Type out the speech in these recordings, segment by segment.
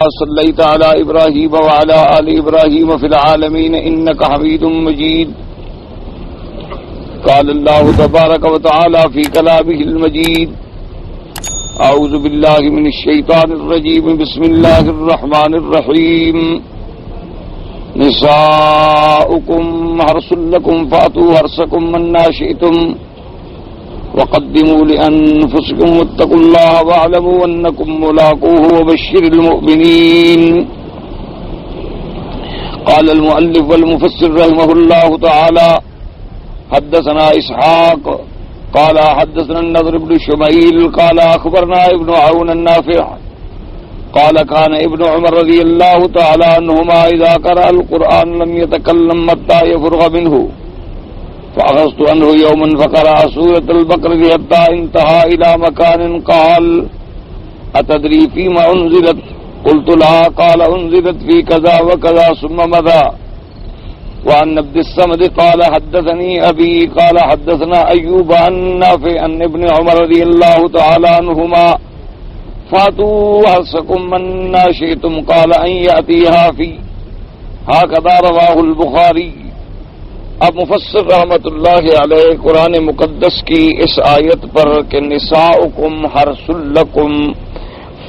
صليت على إبراهيم وعلى آل إبراهيم في العالمين إنك حميد مجيد. قال الله تبارك وتعالى في كلامه المجيد: أعوذ بالله من الشيطان الرجيم. بسم الله الرحمن الرحيم. نساؤكم حرث لكم فأتوا حرثكم أنى شئتم وقدموا لأنفسكم واتقوا الله واعلموا أنكم ملاقوه وبشر المؤمنين. قال المؤلف والمفسر رحمه الله تعالى: حدثنا إسحاق قال حدثنا النضر بن شميل قال أخبرنا ابن عون النافع قال كان ابن عمر رضي الله تعالى عنهما إذا قرأ القرآن لم يتكلم حتى يفرغ منه، فأخذت عنه يوما فقرأ سورة البقرة حتى انتهى إلى مكان قال: أتدري فيما أنزلت؟ قلت لا. قال: أنزلت في كذا وكذا ثم مضى. وعن عبد الصمد قال: حدثني أبي قال حدثنا أيوب عن نافع عن ابن عمر رضي الله تعالى عنهما: فاتوا حرثكم أنى شئتم قال: أن يأتيها في. هكذا رواه البخاری. اب مفسر رحمت اللہ علیہ قرآن مقدس کی اس آیت پر کہ نساؤکم حرث لکم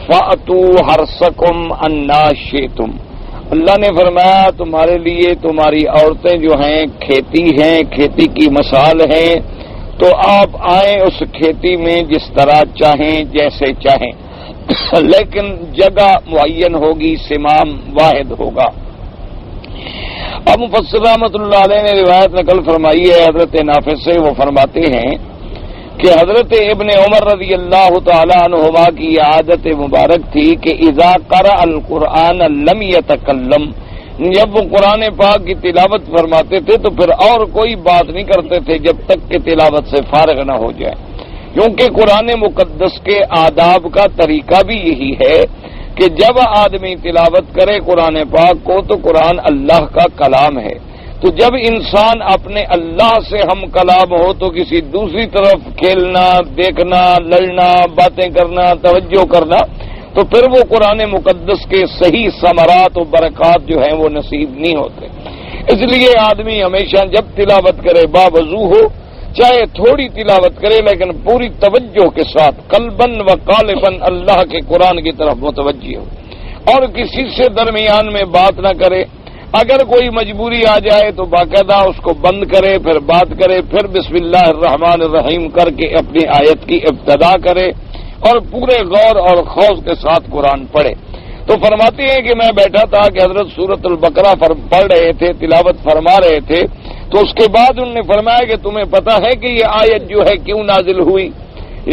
فأتوا حرثکم انا شئتم، اللہ نے فرمایا تمہارے لیے تمہاری عورتیں جو ہیں کھیتی ہیں، کھیتی کی مثال ہیں، تو آپ آئیں اس کھیتی میں جس طرح چاہیں جیسے چاہیں، لیکن جگہ معین ہوگی، سمام واحد ہوگا. اب مفسر رحمۃ اللہ علیہ نے روایت نقل فرمائی ہے حضرت نافع سے. وہ فرماتے ہیں کہ حضرت ابن عمر رضی اللہ تعالی عنہما کی عادت مبارک تھی کہ اذا قرأ القرآن لم يتکلم، جب وہ قرآن پاک کی تلاوت فرماتے تھے تو پھر اور کوئی بات نہیں کرتے تھے جب تک کہ تلاوت سے فارغ نہ ہو جائے، کیونکہ قرآن مقدس کے آداب کا طریقہ بھی یہی ہے کہ جب آدمی تلاوت کرے قرآن پاک کو تو قرآن اللہ کا کلام ہے، تو جب انسان اپنے اللہ سے ہم کلام ہو تو کسی دوسری طرف کھیلنا، دیکھنا، لڑنا، باتیں کرنا، توجہ کرنا، تو پھر وہ قرآن مقدس کے صحیح ثمرات و برکات جو ہیں وہ نصیب نہیں ہوتے. اس لیے آدمی ہمیشہ جب تلاوت کرے باوضو ہو، چاہے تھوڑی تلاوت کرے لیکن پوری توجہ کے ساتھ قلباً و قالباً اللہ کے قرآن کی طرف متوجہ ہو، اور کسی سے درمیان میں بات نہ کرے. اگر کوئی مجبوری آ جائے تو باقاعدہ اس کو بند کرے، پھر بات کرے، پھر بسم اللہ الرحمن الرحیم کر کے اپنی آیت کی ابتدا کرے اور پورے غور اور خوف کے ساتھ قرآن پڑھے. تو فرماتے ہیں کہ میں بیٹھا تھا کہ حضرت سورۃ البقرہ پڑھ رہے تھے، تلاوت فرما رہے تھے، تو اس کے بعد انہوں نے فرمایا کہ تمہیں پتہ ہے کہ یہ آیت جو ہے کیوں نازل ہوئی؟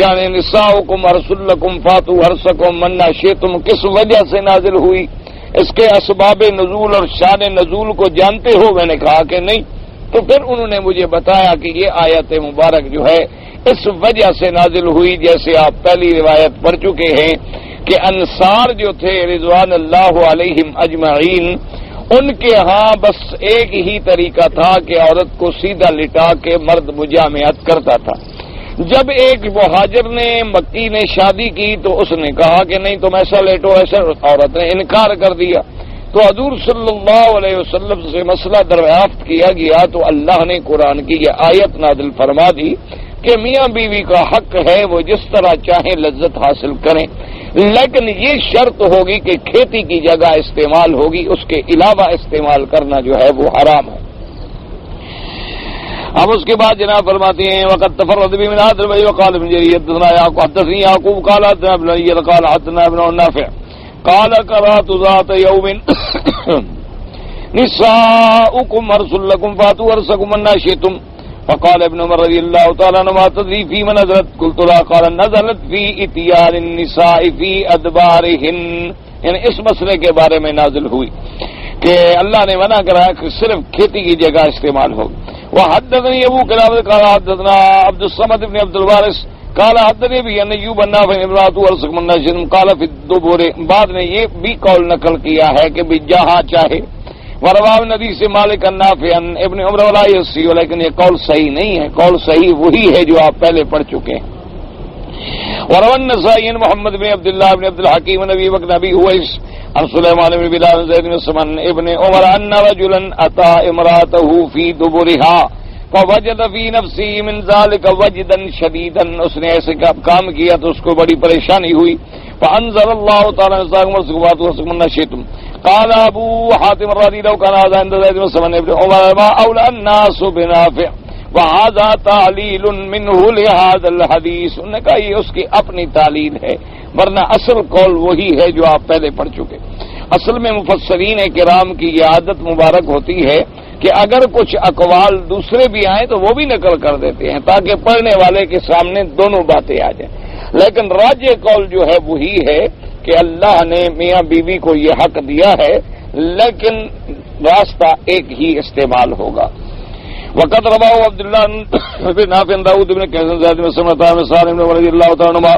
یعنی نساؤکم حرث لکم فاتوا حرثکم انا شئتم کس وجہ سے نازل ہوئی؟ اس کے اسباب نزول اور شان نزول کو جانتے ہو؟ میں نے کہا کہ نہیں. تو پھر انہوں نے مجھے بتایا کہ یہ آیت مبارک جو ہے اس وجہ سے نازل ہوئی، جیسے آپ پہلی روایت پڑھ چکے ہیں کہ انصار جو تھے رضوان اللہ علیہم اجمعین، ان کے ہاں بس ایک ہی طریقہ تھا کہ عورت کو سیدھا لٹا کے مرد مجامعت کرتا تھا. جب ایک مہاجر نے مکی نے شادی کی تو اس نے کہا کہ نہیں تم ایسا لیٹو ایسا، عورت نے انکار کر دیا. تو حضور صلی اللہ علیہ وسلم سے مسئلہ دریافت کیا گیا تو اللہ نے قرآن کی یہ آیت نازل فرما دی کہ میاں بیوی کا حق ہے وہ جس طرح چاہیں لذت حاصل کریں، لیکن یہ شرط ہوگی کہ کھیتی کی جگہ استعمال ہوگی، اس کے علاوہ استعمال کرنا جو ہے وہ حرام ہے. اب اس کے بعد جناب فرماتے ہیں وقت تفرد بھی من حضر بھائی وقال ابن جریر حدثنا یعقوب قال حدثنا ابن عید قال حدثنا ابن نافع قال قرأت ذات یوم نساؤکم حرث لکم فاتوا حرثکم انا شئتم فقال ابن عمر رضی اللہ تعالی عنہ تدری فیما نزلت؟ قلت لا. قال نزلت فی اتیان النساء فی ادبارہن، یعنی اس مسئلے کے بارے میں نازل ہوئی کہ اللہ نے منع کرایا کہ صرف کھیتی کی جگہ استعمال ہوگی. وحدثني ابو كلاب قال حدثنا عبد الصمد بن عبد الوارث قال حدثني ابي ان ايوب النافع امراته ورث من نجم قال في الدبر. بعد نے یہ بھی قول نقل کیا ہے کہ بھی جہاں چاہے. وروا ندی سے مالک النافع ابن عمر ولا يسي، لیکن یہ قول صحیح نہیں ہے. قول صحیح وہی ہے جو آپ پہلے پڑھ چکے ہیں. وروى النسائي محمد بن عبد الله بن عبد الحكيم نبي بن ابي اويس عن سليمان بن بلال زيد بن سمن ابن عمر ان رجلا اتى امراته في دبرها فوجد في نفسه من ذلك وجدا شديدا، اس نے ایسے کام کیا تو اس کو بڑی پریشانی ہوئی. فانزل الله تعالى وسلم نشيتم قال ابو حاتم الرازي لو كان هذا عند زيد بن سمن ابن عمر ما اولى الناس بنافع وهذا تعلیل منه لهذا الحديث. انہوں نے کہا یہ اس کی اپنی تعلیل ہے، ورنہ اصل قول وہی ہے جو آپ پہلے پڑھ چکے. اصل میں مفسرین کرام کی یہ عادت مبارک ہوتی ہے کہ اگر کچھ اقوال دوسرے بھی آئیں تو وہ بھی نقل کر دیتے ہیں تاکہ پڑھنے والے کے سامنے دونوں باتیں آ جائیں. لیکن راجح قول جو ہے وہی ہے کہ اللہ نے میاں بیوی کو یہ حق دیا ہے، لیکن راستہ ایک ہی استعمال ہوگا. وقت رواه عبد الله بن نافع داود بن كيسان زيد بن سمرة بن سالم رضي الله تعالى عنهما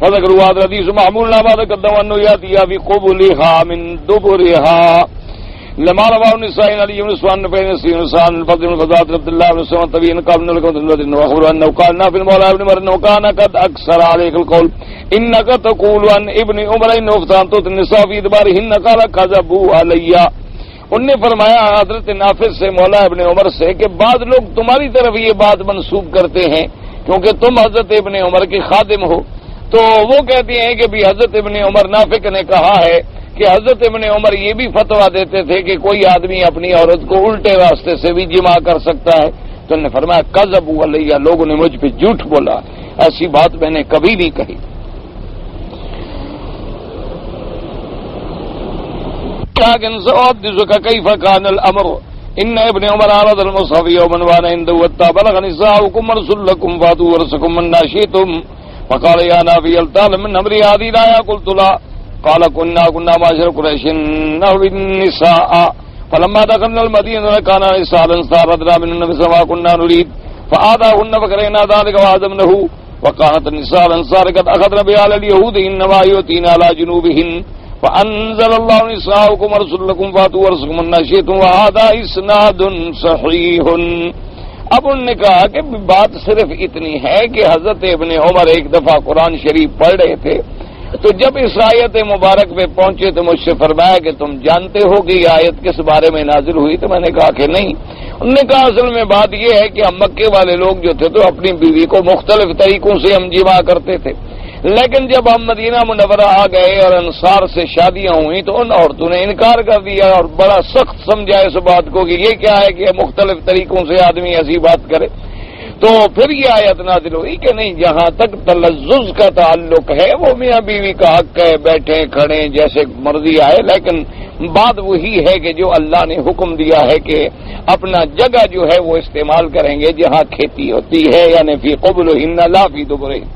فذكروا هذا الحديث محمول ما قدم أنه يأتي بقبلها من دبرها لما رواه النسائي علي بن سفيان بن سينسان الفضل بن فضالة عبد الله بن سمرة طويل قال من لكم وأخبر أنه قال نافع مولى ابن عمر أنه كان قد أكثر عليك القول إنك تقول عن ابن عمر إنه افتنت النساء في دبارهن قال كذبوا علي. انہوں نے فرمایا حضرت نافع سے مولا ابن عمر سے کہ بعض لوگ تمہاری طرف یہ بات منسوب کرتے ہیں کیونکہ تم حضرت ابن عمر کے خادم ہو، تو وہ کہتے ہیں کہ بھی حضرت ابن عمر نافع نے کہا ہے کہ حضرت ابن عمر یہ بھی فتویٰ دیتے تھے کہ کوئی آدمی اپنی عورت کو الٹے راستے سے بھی جمع کر سکتا ہے. تو انہوں نے فرمایا کذبوا علیہ، لوگوں نے مجھ پہ جھوٹ بولا، ایسی بات میں نے کبھی نہیں کہی. لكن سأحدثك كيف كان الأمر إن ابن عمر عرض المصحف يوما وأنا عنده حتى بلغ نساؤكم مرسل لكم فاتوا ورثكم من ناشئتم فقال يا نافع هل تعلم من أمري هذه الآية قلت لا قال كنا معشر قريش نهوي النساء فلما دخلنا المدينة كان نساء استعرضنا من النبي ما كنا نريد فآذاهن فكرهنا ذلك وعزمنه وكانت النساء الأنصار قد أخذن بآل اليهود إنما يؤتين على جنوبهن فأنزل الله نساؤكم ورسل لكم فاتوا ورثكم من ناشئتم وهذا إسناد صحيح. اب انہوں نے کہا کہ بات صرف اتنی ہے کہ حضرت ابن عمر ایک دفعہ قرآن شریف پڑھ رہے تھے تو جب اس آیت مبارک پہ پہنچے تو مجھ سے فرمایا کہ تم جانتے ہو کہ یہ آیت کس بارے میں نازل ہوئی؟ تو میں نے کہا کہ نہیں. انہوں نے کہا اصل میں بات یہ ہے کہ ہم مکے والے لوگ جو تھے تو اپنی بیوی کو مختلف طریقوں سے ہم جمع کرتے تھے، لیکن جب ہم مدینہ منورہ آ گئے اور انصار سے شادیاں ہوئیں تو ان عورتوں نے انکار کر دیا اور بڑا سخت سمجھا اس بات کو کہ یہ کیا ہے کہ مختلف طریقوں سے آدمی ایسی بات کرے. تو پھر یہ آیت نازل ہوئی کہ نہیں، جہاں تک تلذذ کا تعلق ہے وہ میاں بیوی کا حق ہے، بیٹھیں کھڑیں جیسے مرضی آئے، لیکن بات وہی ہے کہ جو اللہ نے حکم دیا ہے کہ اپنا جگہ جو ہے وہ استعمال کریں گے جہاں کھیتی ہوتی ہے، یعنی فی قبلہن لا فی دبرہن.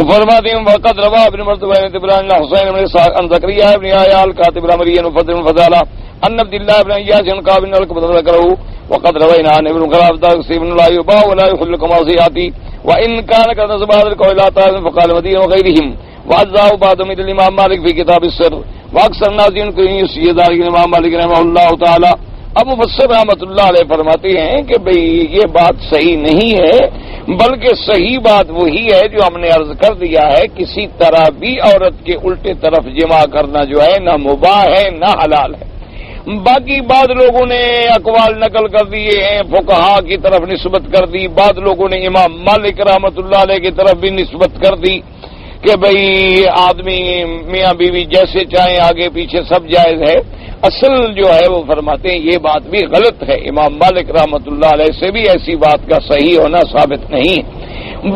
فرماتے ہیں وقت روا ابن مرتبہ ابن حسین بن اسحاق ان زکریا ابن عیال کاتب الامری فضل فضالہ ان عبد الله بن اياس قال ان لك ذكره وقد روينا عن ابن خلاف تقسيم لا يباع ولا يخلق معصياتي وان كان كذا بعض القول لا تعلم فقال مدين وغيرهم وعزاه بعض من الامام مالك في كتاب السر واكثر الناس ينكر يسيد الامام مالك رحمه الله تعالى. اب مفسر رحمۃ اللہ علیہ فرماتے ہیں کہ بھئی یہ بات صحیح نہیں ہے، بلکہ صحیح بات وہی ہے جو ہم نے عرض کر دیا ہے، کسی طرح بھی عورت کے الٹے طرف جمع کرنا جو ہے نہ مباح ہے نہ حلال ہے. باقی بعض لوگوں نے اقوال نقل کر دیے ہیں، فقہا کی طرف نسبت کر دی، بعض لوگوں نے امام مالک رحمۃ اللہ علیہ کی طرف بھی نسبت کر دی کہ بھئی آدمی میاں بیوی جیسے چاہیں آگے پیچھے سب جائز ہے. اصل جو ہے وہ فرماتے ہیں یہ بات بھی غلط ہے، امام مالک رحمۃ اللہ علیہ سے بھی ایسی بات کا صحیح ہونا ثابت نہیں ہے.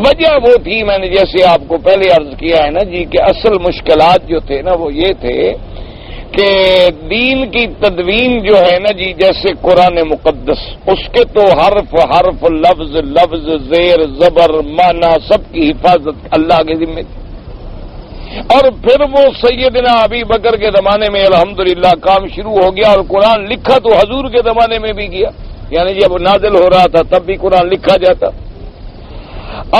وجہ وہ تھی میں نے جیسے آپ کو پہلے عرض کیا ہے نا جی کہ اصل مشکلات جو تھے نا وہ یہ تھے کہ دین کی تدوین جو ہے نا جی جیسے قرآن مقدس اس کے تو حرف حرف لفظ لفظ زیر زبر معنی سب کی حفاظت اللہ کے ذمہ تھی. اور پھر وہ سیدنا ابی بکر کے زمانے میں الحمدللہ کام شروع ہو گیا اور قرآن لکھا تو حضور کے زمانے میں بھی گیا، یعنی جب نازل ہو رہا تھا تب بھی قرآن لکھا جاتا.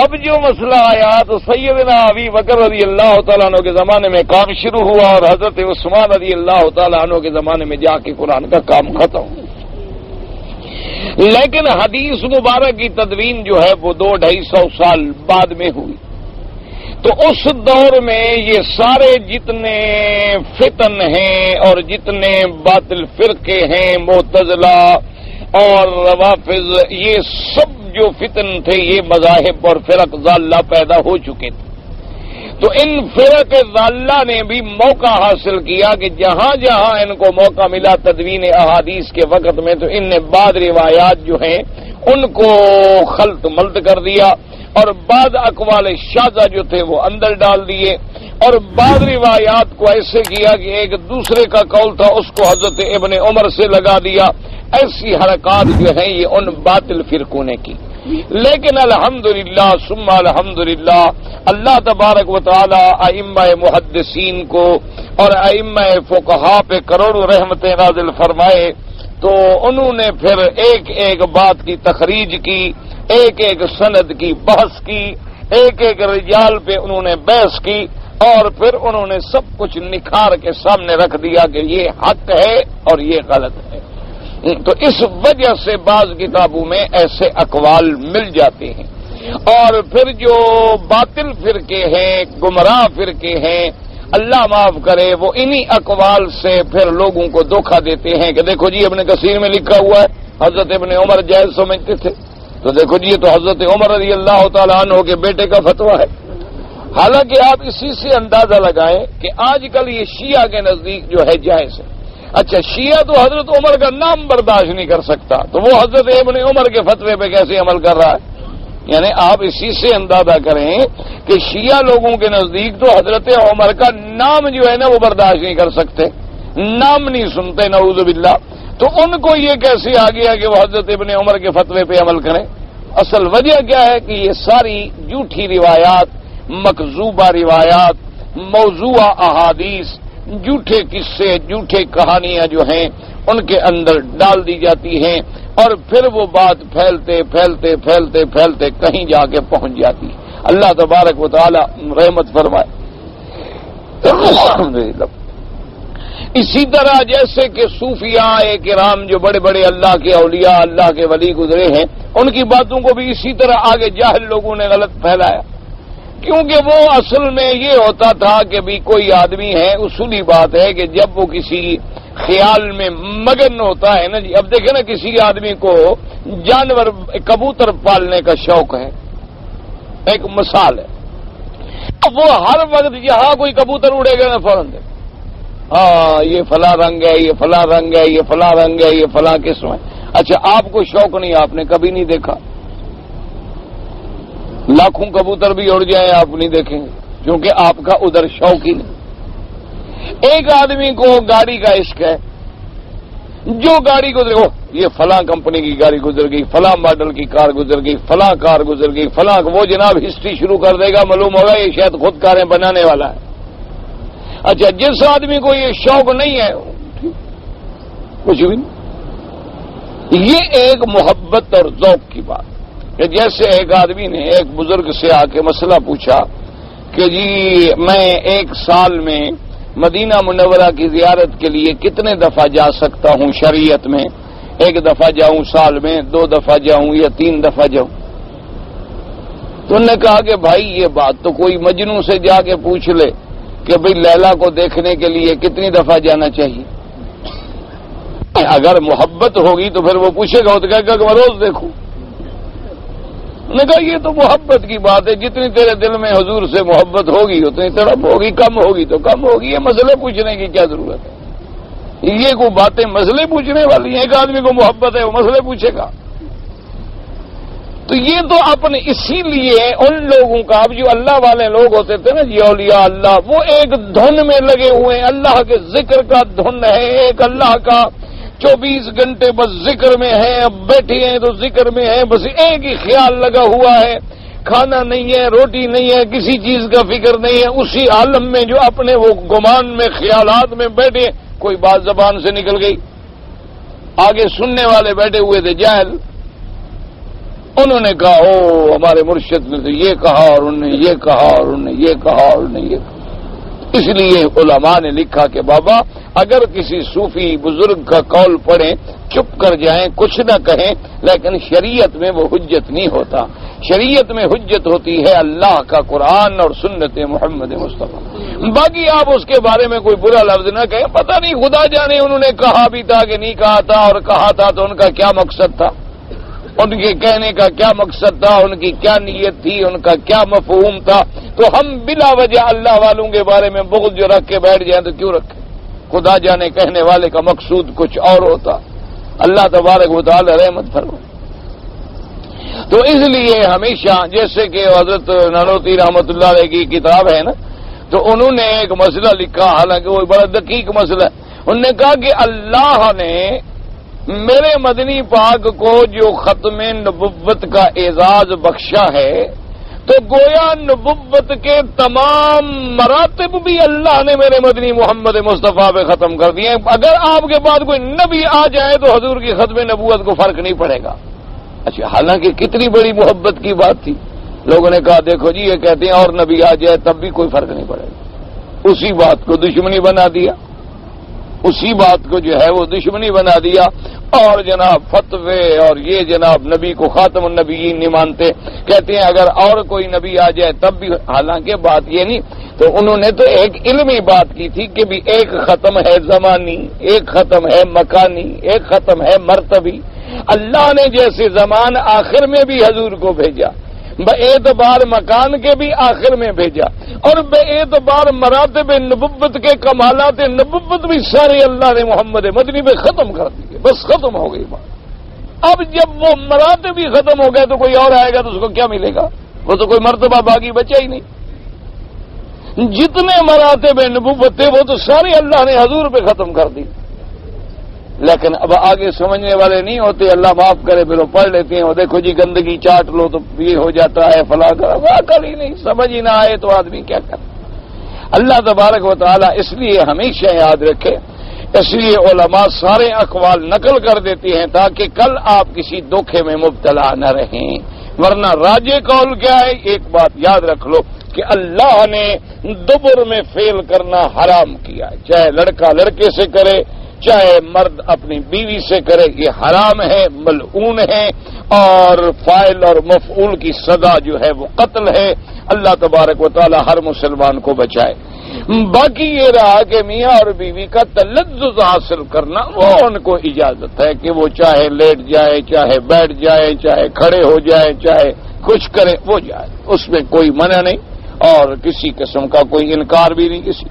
اب جو مسئلہ آیا تو سیدنا ابی بکر رضی اللہ تعالیٰ عنہ کے زمانے میں کام شروع ہوا اور حضرت عثمان رضی اللہ تعالیٰ عنہ کے زمانے میں جا کے قرآن کا کام ختم ہوا. لیکن حدیث مبارک کی تدوین جو ہے وہ 200-250 سال بعد میں ہوئی. تو اس دور میں یہ سارے جتنے فتن ہیں اور جتنے باطل فرقے ہیں، معتزلہ اور روافض، یہ سب جو فتن تھے یہ مذاہب اور فرق ضالہ پیدا ہو چکے تھے. تو ان فرق ضالہ نے بھی موقع حاصل کیا کہ جہاں جہاں ان کو موقع ملا تدوین احادیث کے وقت میں، تو ان نے بعض روایات جو ہیں ان کو خلط ملط کر دیا، اور بعض اقوال شاذہ جو تھے وہ اندر ڈال دیے، اور بعض روایات کو ایسے کیا کہ ایک دوسرے کا قول تھا اس کو حضرت ابن عمر سے لگا دیا. ایسی حرکات جو ہیں یہ ان باطل فرقوں نے کی. لیکن الحمدللہ ثم الحمدللہ اللہ تبارک و تعالی ائمہ محدثین کو اور ائمہ فقہا پہ کروڑوں رحمتیں نازل فرمائے. تو انہوں نے پھر ایک ایک بات کی تخریج کی، ایک ایک سند کی بحث کی، ایک ایک رجال پہ انہوں نے بحث کی، اور پھر انہوں نے سب کچھ نکھار کے سامنے رکھ دیا کہ یہ حق ہے اور یہ غلط ہے. تو اس وجہ سے بعض کتابوں میں ایسے اقوال مل جاتے ہیں. اور پھر جو باطل فرقے ہیں، گمراہ فرقے ہیں، اللہ معاف کرے، وہ انہی اقوال سے پھر لوگوں کو دھوکہ دیتے ہیں کہ دیکھو جی ابن کثیر میں لکھا ہوا ہے حضرت ابن عمر جائز سمجھتے تھے، تو دیکھو جی یہ تو حضرت عمر رضی اللہ تعالیٰ عنہ کے بیٹے کا فتویٰ ہے. حالانکہ آپ اسی سے اندازہ لگائیں کہ آج کل یہ شیعہ کے نزدیک جو ہے جائز ہے. اچھا، شیعہ تو حضرت عمر کا نام برداشت نہیں کر سکتا، تو وہ حضرت ابن عمر کے فتوے پہ کیسے عمل کر رہا ہے؟ یعنی آپ اسی سے اندازہ کریں کہ شیعہ لوگوں کے نزدیک تو حضرت عمر کا نام جو ہے نا وہ برداشت نہیں کر سکتے، نام نہیں سنتے، نعوذ باللہ. تو ان کو یہ کیسے آ گیا کہ وہ حضرت ابن عمر کے فتوے پہ عمل کریں؟ اصل وجہ کیا ہے کہ یہ ساری جھوٹی روایات، مکذوبہ روایات، موضوع احادیث، جھوٹے قصے، جھوٹے کہانیاں جو ہیں ان کے اندر ڈال دی جاتی ہیں، اور پھر وہ بات پھیلتے پھیلتے پھیلتے پھیلتے کہیں جا کے پہنچ جاتی ہے. اللہ تبارک و تعالی رحمت فرمائے. اسی طرح جیسے کہ صوفیاء کرام جو بڑے بڑے اللہ کے اولیاء، اللہ کے ولی گزرے ہیں، ان کی باتوں کو بھی اسی طرح آگے جاہل لوگوں نے غلط پھیلایا. کیونکہ وہ اصل میں یہ ہوتا تھا کہ بھی کوئی آدمی ہے، اصولی بات ہے کہ جب وہ کسی خیال میں مگن ہوتا ہے نا جی، اب دیکھیں نا کسی آدمی کو جانور کبوتر پالنے کا شوق ہے، ایک مثال ہے، وہ ہر وقت یہاں کوئی کبوتر اڑے گا نا فوراً دے، ہاں یہ فلاں رنگ ہے، یہ فلاں رنگ ہے، یہ فلاں رنگ ہے، یہ فلاں قسم ہے. اچھا آپ کو شوق نہیں، آپ نے کبھی نہیں دیکھا، لاکھوں کبوتر بھی اڑ جائیں آپ نہیں دیکھیں گے، کیونکہ آپ کا ادھر شوق ہی نہیں. ایک آدمی کو گاڑی کا عشق ہے، جو گاڑی کو دیکھو یہ فلاں کمپنی کی گاڑی گزر گئی، فلاں ماڈل کی کار گزر گئی، فلاں کار گزر گئی، فلاں، وہ جناب ہسٹری شروع کر دے گا، معلوم ہوگا یہ شاید خود کاریں بنانے والا ہے. اچھا جس آدمی کو یہ شوق نہیں ہے کچھ بھی نہیں. یہ ایک محبت اور ذوق کی بات کہ جیسے ایک آدمی نے ایک بزرگ سے آ کے مسئلہ پوچھا کہ جی میں ایک سال میں مدینہ منورہ کی زیارت کے لیے کتنے دفعہ جا سکتا ہوں شریعت میں؟ 1 دفعہ جاؤں سال میں، 2 دفعہ جاؤں یا 3 دفعہ جاؤں؟ تو انہوں نے کہا کہ بھائی یہ بات تو کوئی مجنوں سے جا کے پوچھ لے کہ بھئی لیلا کو دیکھنے کے لیے کتنی دفعہ جانا چاہیے. اگر محبت ہوگی تو پھر وہ پوچھے گا تو کہے گا کہ میں روز دیکھوں. نے کہا یہ تو محبت کی بات ہے، جتنی تیرے دل میں حضور سے محبت ہوگی اتنی تڑپ ہوگی، کم ہوگی تو کم ہوگی. یہ مسئلے پوچھنے کی کیا ضرورت ہے؟ یہ کوئی باتیں مسئلے پوچھنے والی ہیں؟ ایک آدمی کو محبت ہے وہ مسئلے پوچھے گا؟ تو یہ تو اپنے اسی لیے ان لوگوں کا، اب جو اللہ والے لوگ ہوتے تھے نا جی اولیاء اللہ، وہ ایک دھن میں لگے ہوئے ہیں، اللہ کے ذکر کا دھن ہے، ایک اللہ کا 24 گھنٹے بس ذکر میں ہیں، اب بیٹھے ہیں تو ذکر میں ہیں، بس ایک ہی خیال لگا ہوا ہے، کھانا نہیں ہے، روٹی نہیں ہے، کسی چیز کا فکر نہیں ہے، اسی عالم میں جو اپنے وہ گمان میں خیالات میں بیٹھے. کوئی بات زبان سے نکل گئی، آگے سننے والے بیٹھے ہوئے تھے جاہل، انہوں نے کہا او ہمارے مرشد نے تو یہ کہا اور انہوں نے یہ کہا اور انہوں نے یہ کہا اور انہوں نے یہ کہا. اس لیے علماء نے لکھا کہ بابا اگر کسی صوفی بزرگ کا قول پڑھیں چپ کر جائیں کچھ نہ کہیں لیکن شریعت میں وہ حجت نہیں ہوتا. شریعت میں حجت ہوتی ہے اللہ کا قرآن اور سنت محمد مصطفیٰ. باقی آپ اس کے بارے میں کوئی برا لفظ نہ کہیں. پتہ نہیں خدا جانے انہوں نے کہا بھی تھا کہ نہیں کہا تھا, اور کہا تھا تو ان کا کیا مقصد تھا, ان کے کہنے کا کیا مقصد تھا, ان کی کیا نیت تھی, ان کا کیا مفہوم تھا. تو ہم بلا وجہ اللہ والوں کے بارے میں بغض جو رکھ کے بیٹھ جائیں تو کیوں رکھیں؟ خدا جانے کہنے والے کا مقصود کچھ اور ہوتا. اللہ تبارک و تعالی رحمت فرمائے. تو اس لیے ہمیشہ جیسے کہ حضرت نانوتی رحمت اللہ علیہ کی کتاب ہے نا, تو انہوں نے ایک مسئلہ لکھا, حالانکہ وہ بڑا دقیق مسئلہ ہے. انہوں نے کہا کہ اللہ نے میرے مدنی پاک کو جو ختم نبوت کا اعزاز بخشا ہے تو گویا نبوت کے تمام مراتب بھی اللہ نے میرے مدنی محمد مصطفیٰ پہ ختم کر دیے. اگر آپ کے بعد کوئی نبی آ جائے تو حضور کی ختم نبوت کو فرق نہیں پڑے گا. اچھا, حالانکہ کتنی بڑی محبت کی بات تھی. لوگوں نے کہا دیکھو جی یہ کہتے ہیں اور نبی آ جائے تب بھی کوئی فرق نہیں پڑے گا. اسی بات کو دشمنی بنا دیا, اسی بات کو جو ہے وہ دشمنی بنا دیا. اور جناب فتوے اور یہ جناب نبی کو خاتم النبیین نہیں مانتے, کہتے ہیں اگر اور کوئی نبی آ جائے تب بھی. حالانکہ بات یہ نہیں, تو انہوں نے تو ایک علمی بات کی تھی کہ بھی ایک ختم ہے زمانی, ایک ختم ہے مکانی, ایک ختم ہے مرتبی. اللہ نے جیسے زمان آخر میں بھی حضور کو بھیجا, بے اعتبار مکان کے بھی آخر میں بھیجا, اور بے اعتبار مراتب نبوت کے کمالات نبوت بھی سارے اللہ نے محمد مدنی پہ ختم کر دیے. بس ختم ہو گئی بات. اب جب وہ مراتب بھی ختم ہو گئے تو کوئی اور آئے گا تو اس کو کیا ملے گا؟ وہ تو کوئی مرتبہ باقی بچا ہی نہیں. جتنے مراتب نبوت تھے وہ تو سارے اللہ نے حضور پہ ختم کر دی. لیکن اب آگے سمجھنے والے نہیں ہوتے, اللہ معاف کرے, پھر وہ پڑھ لیتے ہیں, وہ دیکھو جی گندگی چاٹ لو تو یہ ہو جاتا ہے, فلاں کرو. عقل ہی نہیں, سمجھ ہی نہ آئے تو آدمی کیا کرے. اللہ تبارک و تعالیٰ اس لیے ہمیشہ یاد رکھے, اس لیے علماء سارے اقوال نقل کر دیتے ہیں تاکہ کل آپ کسی دھوکے میں مبتلا نہ رہیں. ورنہ راجے قول کیا ہے؟ ایک بات یاد رکھ لو کہ اللہ نے دبر میں فیل کرنا حرام کیا ہے, چاہے لڑکا لڑکے سے کرے چاہے مرد اپنی بیوی سے کرے, یہ حرام ہے, ملعون ہے, اور فاعل اور مفعول کی سزا جو ہے وہ قتل ہے. اللہ تبارک و تعالی ہر مسلمان کو بچائے. باقی یہ رہا کہ میاں اور بیوی کا تلذذ حاصل کرنا وہ ان کو اجازت ہے کہ وہ چاہے لیٹ جائے, چاہے بیٹھ جائے, چاہے کھڑے ہو جائے, چاہے کچھ کرے, وہ جائے, اس میں کوئی منع نہیں اور کسی قسم کا کوئی انکار بھی نہیں کسی.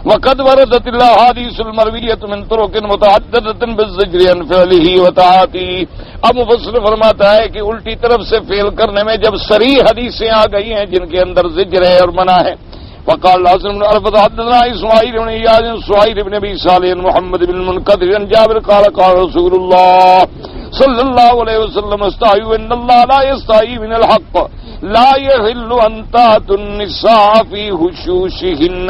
وقد وردت الاحاديث المرویۃ من طرق متعددۃ بالزجر عن فعله وطاعته. اب مفسر فرماتا ہے کہ الٹی طرف سے فعل کرنے میں جب صریح حدیثیں آ گئی ہیں جن کے اندر زجر ہے اور منع ہے. وقال الحسن بن عرفة حدثنا اسماعيل بن اياس سعيد بن ابي صالح محمد بن المنكدر عن جابر قال قال رسول الله صلى الله عليه وسلم استحيوا ان الله لا يستحي من الحق لا يحل ان تاتوا النساء في حشوشهن.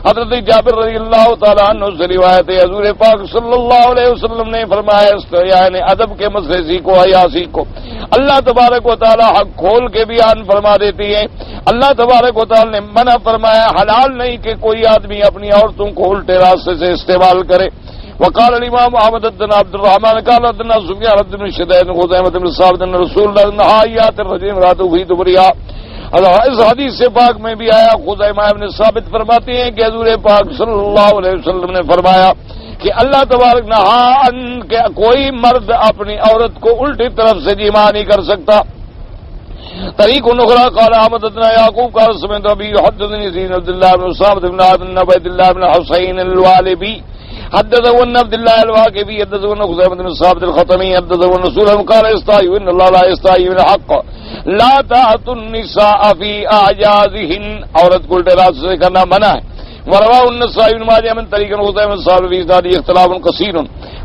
حضرت جابر رضی اللہ تعالیٰ عنہ سے روایت ہے, حضور پاک صلی اللہ علیہ وسلم نے فرمایا یعنی ادب کے مسئلے سیکھو, حیا سیکھو. اللہ تبارک و تعالیٰ حق کھول کے بیان فرما دیتی ہے. اللہ تبارک و تعالیٰ نے منع فرمایا, حلال نہیں کہ کوئی آدمی اپنی عورتوں کو الٹے راستے سے استعمال کرے. وقال الامام احمد بن عبد الرحمن قال حدثنا سفيان بن شديد بن خزيمة بن ثابت ان رسول الله نهايات الرجل امراته في دبرها. اس حدیث سے پاک میں بھی آیا, خزیمہ بن ثابت فرماتے ہیں کہ حضور پاک صلی اللہ علیہ وسلم نے فرمایا کہ اللہ تبارک نہا ان کہ کوئی مرد اپنی عورت کو الٹی طرف سے جماع نہیں کر سکتا. طریق نخرا قال احمد بن یعقوب قال سمعت ابي حدثني زين عبد الله بن ثابت بن عبد الله بن حسين الوالبي حدثه عن عبد الله الواقفي حدثه عن خزيمة بن ثابت الخطمي حدثه عن رسول الله قال استحيوا ان الله لا يستحي من الحق لا تأتوا النساء في اعجازهن. عورت کو الٹے راستے سے کرنا منع ہے. ورواه النسائي بن ماجه من طريق خزيمة بن ثابت في اسناده اختلاف كثير.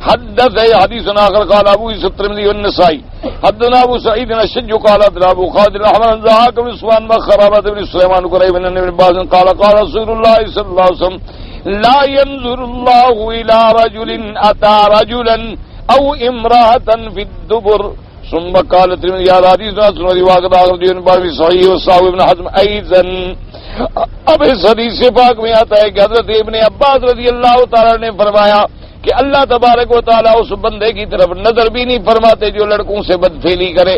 حدث حديث آخر قال ابو عيسى الترمذي والنسائي حدثنا ابو سعيد الاشج قال حدثنا ابو خالد الاحمر عن زهاك بن سفيان وخرابة بن سليمان قريب بن ابن عباس قال قال رسول الله صلى الله عليه وسلم لا ينظر الله الى رجل اتى رجلا او امرأة في الدبر ثم قال الترمذي هذا حديث حسن وقد أخرجه البخاري في صحيح وصححه ابن حزم أيضا. اب اس حدیث پاک میں آتا ہے کہ حضرت ابن عباس رضی اللہ تعالی نے فرمایا کہ اللہ تبارک و تعالیٰ اس بندے کی طرف نظر بھی نہیں فرماتے جو لڑکوں سے بدفعلی کرے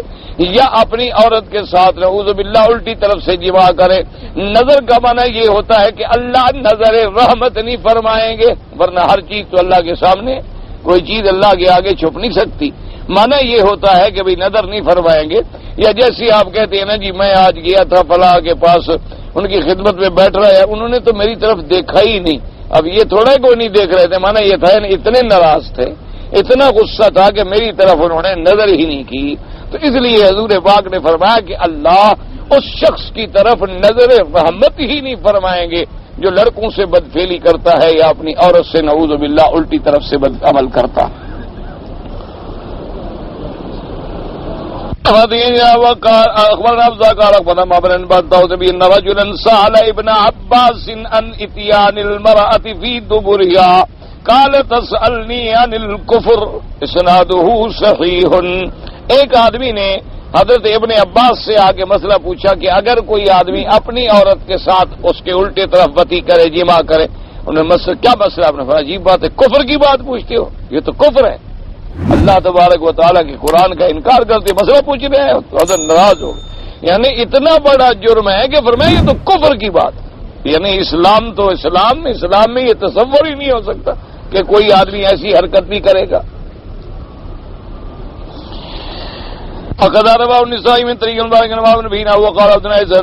یا اپنی عورت کے ساتھ نعوذ باللہ الٹی طرف سے جماع کرے. نظر کا معنی یہ ہوتا ہے کہ اللہ نظر رحمت نہیں فرمائیں گے، ورنہ ہر چیز تو اللہ کے سامنے، کوئی چیز اللہ کے آگے چھپ نہیں سکتی. معنی یہ ہوتا ہے کہ بھئی نظر نہیں فرمائیں گے. یا جیسے آپ کہتے ہیں نا جی میں آج گیا تھا فلاں کے پاس، ان کی خدمت میں بیٹھ رہا ہے، انہوں نے تو میری طرف دیکھا ہی نہیں. اب یہ تھوڑا کوئی نہیں دیکھ رہے تھے، مانا یہ تھا اتنے ناراض تھے، اتنا غصہ تھا کہ میری طرف انہوں نے نظر ہی نہیں کی. تو اس لیے حضور پاک نے فرمایا کہ اللہ اس شخص کی طرف نظر رحمت ہی نہیں فرمائیں گے جو لڑکوں سے بدفعلی کرتا ہے یا اپنی عورت سے نعوذ باللہ الٹی طرف سے عمل کرتا. اخبرنا ابزا قال اخبرنا معمر بن طاووس بن رجلا سأل ابن عباس عن اتيان المرأة في دبرها قال تسألني عن الكفر اسناده صحيح. ایک آدمی نے حضرت ابن عباس سے آگے مسئلہ پوچھا کہ اگر کوئی آدمی اپنی عورت کے ساتھ اس کے الٹے طرف بتی کرے، جماع کرے، انہوں نے کیا مسئلہ؟ آپ نے فرمایا عجیب بات ہے، کفر کی بات پوچھتے ہو، یہ تو کفر ہے. اللہ تبارک و تعالیٰ کے قرآن کا انکار کرتے مسئلہ پوچھ رہے ہیں تو حضرت ناراض ہو. یعنی اتنا بڑا جرم ہے کہ فرمایا یہ تو کفر کی بات. یعنی اسلام میں یہ تصور ہی نہیں ہو سکتا کہ کوئی آدمی ایسی حرکت بھی کرے گا. فقد رواه النسائي من طريق المبارك بن وهب بن بينا وقال ابن ايضا